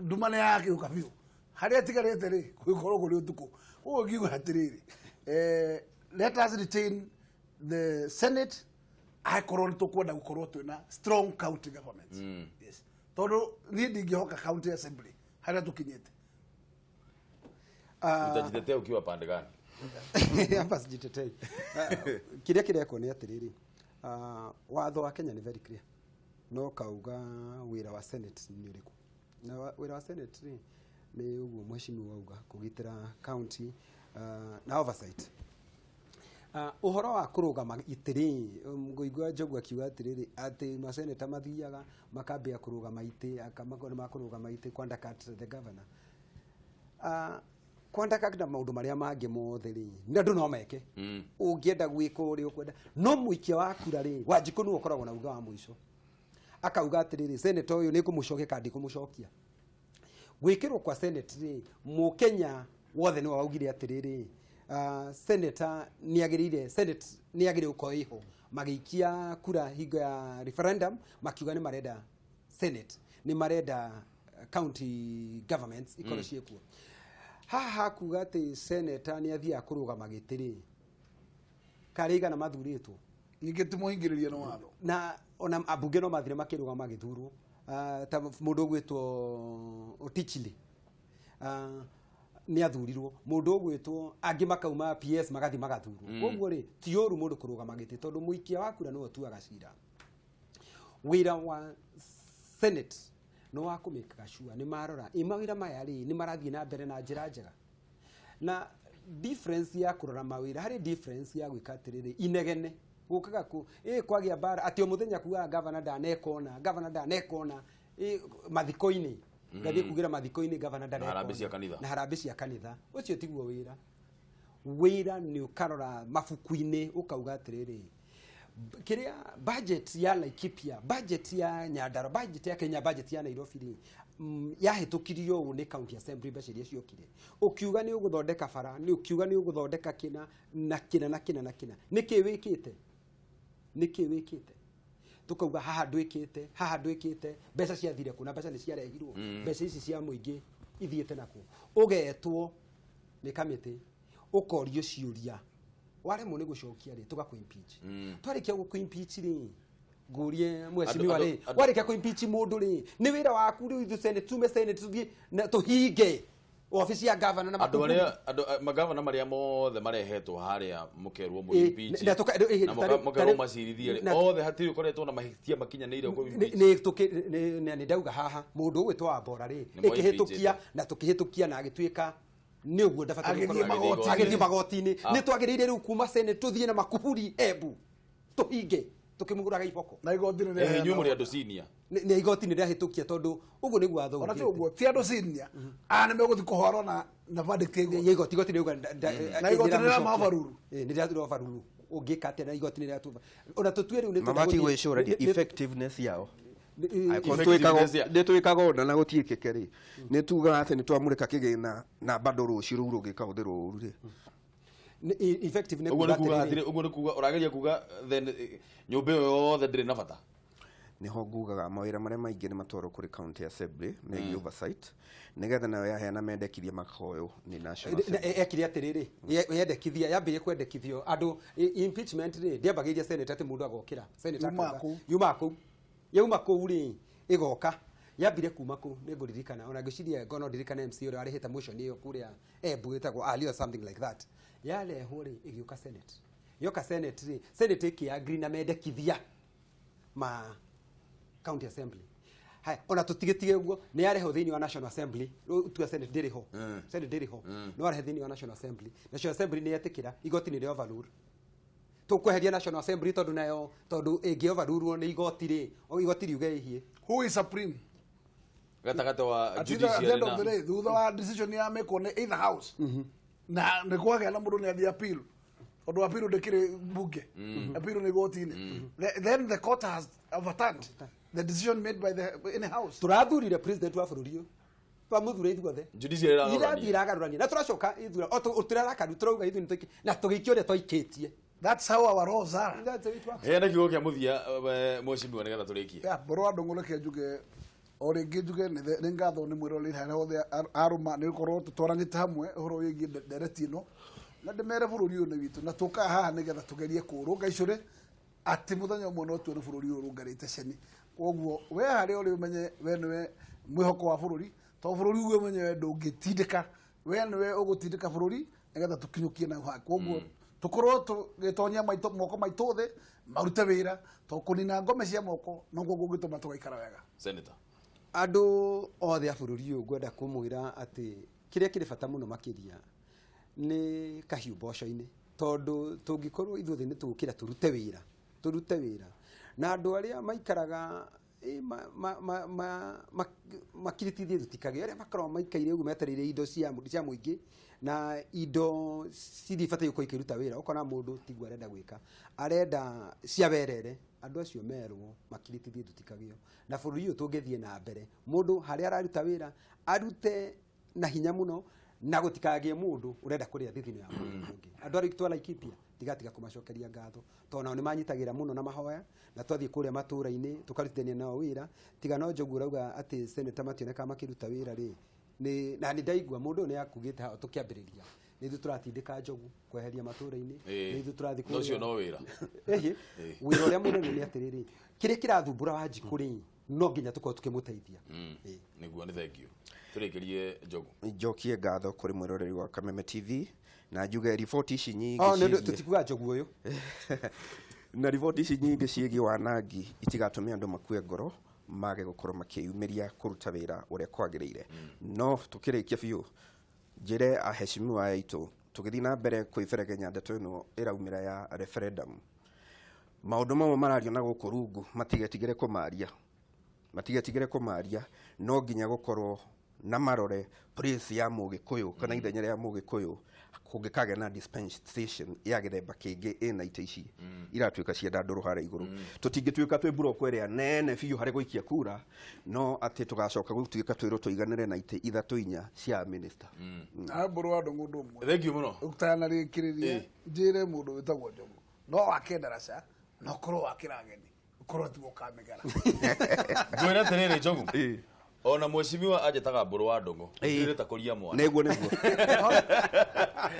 ndumane yake ukabiu haria tigarete ri gukorwo guri utuku uguo ngiuga atiriri let us retain the Senate akorwo ni tukwenda gukorwo twina strong county government yes tondu ni ndingihoka county assembly haria tukinyete utajitetea ukiwa pande gani hapa sijitetei kiria kireko ni atiriri watho wa Kenya ni very clear no kauga wira wa Senate ni uriku na wira wa Senate ni uguo mheshimiwa auga kugitira county na oversight uhoro wa kurugama itiri ngoigwa jogu akiuga atiriri ati maseneta mathiaga makambia kurugama ite akamagona makurugama ite kwanda cut the governor kwanda kakda maundu maria mangi mothe ri ndu no meke ungienda gwika uri ukwenda no muikia wa kura ri Wanjiku ni ukoragwo na uga wa muico akauga atiriri senator uyu ni kumucokia kandi kumucokia gwikirwo kwa senate ri mu Kenya wothe ni waugire atiriri senator ni agirire senate ni agire uko iho magiikia kura higo ya referendum makiuga ni marenda senate ni marenda county governments ikoro ciekuo haha kuga ati senator ni athia kurugama gitiri kariga na mathuritwo ninge tumuhingiriria no watho na ona abunge no mathire makirugama githurwo ta mundu gwitwo Otichili ni athurirwo mundu gwitwo angi makauma PS magathi magathurwo koguo ri ti oru mundu kurugama giti tondu muikia wa kura no tuaga cira wira wa Senate no wa kumika sure ni marora imawira maya ri ni marathie na mbere na njira njega na difference ya kurora mawira hari difference ya gwikatiriri inegene gukaga ku kwagia bara ati omuthenya kuga governor ndanekona mathiko-ini ngathie kugira mathiko-ini governor ndanekona na harambe cia kanitha ucio tiguo wira ni ukarora mafuku-ini ukauga atiriri kiria budget ya Laikipia, budget ya Nyandarua, budget ya Kenya, budget ya Nairobi ri yahitukirio ni county assembly mbeca iria ciokire ukiuga ni uguthondeka bara ni ukiuga ni uguthondeka kina niki wikite tukauga haha ndwikite mbeca ciathire kuna mbeca ni ciarehirwo mbeca ici cia muingi ithiete naku ugetwo ni kamiti ukorio ciuria wale mone gucokia ri tuga ku impeach twarikia ku impeach ri ngurie mheshimiwa ri warikia ku impeach mundu ri ni wira waku ri ithu senate tume senate tuthie na tuhinge ofisi ya governor na makuburi magavana maria mothe marehetwo haria mukerwo mu impeach na mukerwo macirithie othe hatiri koretwo na mahitia makinyanire uko ni ndauga haha mundu gwitwa Wambora ri ikihitukia na tukihitukia na agituika ni uguo ndabatari gukorwo agithie magoti-ini ni twagirire riu kuma Senate tuthie na makuburi Embu tuhinge tukimuguraga iboko na igoti-ini ria inyuĩ mũrĩ andũ senior ni igoti-ini ria hitukia tondu uguo niguo atho ona tuguo ti andũ senior ni meguthi kuhoro na verdict ye igoti riuga na igoti-ini ria mabaruru ni ria mabaruru ungika atia na igoti-ini ria tuva ona tutue riu ni mamaki gwicura effectiveness yao nituikaga ona na gutiikike ri nituga ati ni twamurika kigina na bado ruciu ru rugikahũthĩrwo ũru ri effective ne uguo ni kuga urageria kuga then nyumba ĩyo yothe ndĩrĩ na bata niho ngugaga mawĩra marĩa maingĩ nĩ matwarwo kũrĩ county assembly megiĩ oversight nigetha nayo yaheana mendekithia makahoywo nĩ national ekire atiriri yendekithia yambirie kwendekithio andu impeachment ri ndiambagĩria senate ati mundu agokira senate yuma kũu ri igoka yambire kuma kũu nĩ ngũririkana ona ngĩciria ngono ndirikana MC ũrĩa arĩhĩte motion ĩyo kũrĩa Embu ĩtagwo Ali or something like that yarehwo ri ĩgĩũka senate yoka senate ri senate ĩkĩagree na mendekithia ma county assembly hai ona tutigitige uguo ni yareho thiini wa national assembly tu senate ndiriho senate ndiriho no yareho thiini wa national assembly ni yetikira igoti ni rio overrule tukweheria national assembly tondu nayo tondu ingi overrule ni igoti ri igoti riuge ihie who is supreme gatagata wa judiciary na thutha wa decision ya meko ni either house na ni kwagĩa na mundu ni athi appeal tondu appeal ndikiri bunge appeal ni goti-ini then the court has overturned the decision made by in the house turathurire president wa bururi uyu twamuthure ithuothe judiciary iragarurania na turacoka ithura turarakaru turauga ithu nitũiki na tũgĩikio ũrĩa twaikitie that's how our laws are na kiugo kia muthia mheshimiwa nigetha turikie boro andu nguleke njuge o ringi njuge ni ngatho ni mwirori harĩa hothe aruma ni korwo tutwarangite hamwe horo wigi ndereti ino na ndimere bururi uyu ni witu na tuka haha nigetha tugerie kurunga icure ati muthenya ũmwe no tuone bururi uyu rungarite ceni koguo we harĩa uri umenye we niwe mwihoko wa bururi to bururi uyu umenye we ndũngĩtindĩka we niwe ũgũtindĩka bururi nigetha tukinyukie na haki koguo tukorwo tugĩtonya moko maitũ thĩ marute wĩra to kũnina ngome cia moko noguo gũgĩtũma tũgaikara wega senator andu othe a bururi uyu ngwenda kumwira ati kiria kiri bata muno makiria ni kahiu mboco-ini tondu tungikorwo ithuothe ni tugukira turute wira na andu aria maikaraga makiritithie thutikage aria makorwo maikaire uguo metereire indo cia muingi na indo cithibataire gukorwo ikiruta wira ukona mundu tigwa arenda gwika arenda cia werere andu acio merwo makiritithie thutikagio na bururi uyu tungithie na mbere mundu haria araruta wira arute na hinya muno na gutikagie mundu urenda kuria thithino ya mundu andu ari twala Laikipia tigatiga kumacokeria ngatho tona ni manyitagira muno na mahoya na twathie kuria matura-ini tukarutithania nao wira tiga no Njogu rauga ati senator mationeka makiruta wira ri ni na ni ndaigua mundu ni akugite ha tukiambiriria ni thu turatindika Njogu kweheria matura-ini ni thu turathi kuria nocio no wira wira uria munene ni atiriri kire kirathumbura Wanjiku ri no nginya tukorwo tukimuteithia niguo ni thank you turikirie Njogu njokie ngatho kuri mwiroreri wa Kameme TV na njuge riboti ici nyingi tutikuga Njogu uyu na riboti ici nyingi ciĩgiĩ wanangi itigatume andu makue ngoro mage gukorwo makiumiria kuruta wira uria kwagĩrĩire no tukirikia biũ njire aheshimiwa aitu tugithii na mbere kwĩberegenya ndeto ĩno ĩraumĩra ya referendum maundu mamwe marario na gũkũ rungu matigetigire kumaria no nginya gukorwo na marore praise ya Mũgĩkũyũ kana ithenya rĩa Mũgĩkũyũ kungikage na dispensation ya githemba kingi ina ite ici iratuika cia ndanduru hara iguru tutingituika twi buroko ĩrĩa nene biũ harĩ gũikia kura no ati tugacoka gũtuika twĩrwo tũiganĩre na ite ithatu inya cia minister buru andu mundu umwe thank you muno ukutana rĩkĩrĩria njire mundu wĩtagwo Njogu no wakendaraca no korwo wakĩrageni ukorwo tu ukamegara ngwĩra atĩrĩrĩ Njogu ona mheshimiwa ajetaga mburu wa ndungu ndireta kuria mwana neguo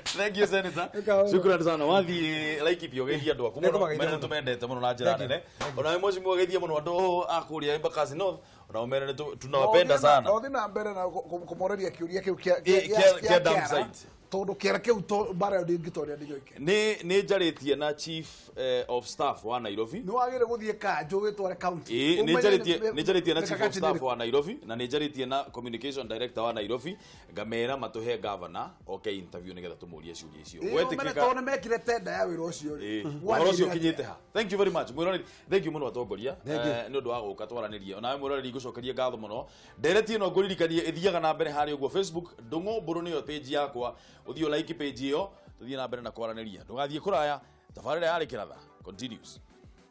thank you senator shukrani sana wathi Laikipia geithia andu aku muno mena tumendete muno na njira nene ona mheshimiwa geithia muno andu akuria Embakasi North na umere tunawapenda sana no thina mbere na kumoreria kiuria kiu kia downside tondu kiara kiu to bara ndingitoria ndijoike ni njaritie na chief of staff wa Nairobi ni wagire guthie kanjo witware county ni njaritie na chief of staff wa Nairobi na ni njaritie na communication director wa Nairobi ngamera matuhe governor okay interview nigetha tumurie ciuria icio wetikika tone mekire tenda ya wira ucio wira ucio kinyite ha thank you very much mwirori thank you muno atongoria ni undu wa guka twaranirie ona mwirori ngucokeria ngatho muno ndereti ino nguririkanie ithiaga na mbere hari uguo Facebook Ndung'u Mburu niyo page yakwa uthio like page iyo tuthie na mbere na kwaraniria ndugathie kuraya tabarira yari kiratha continues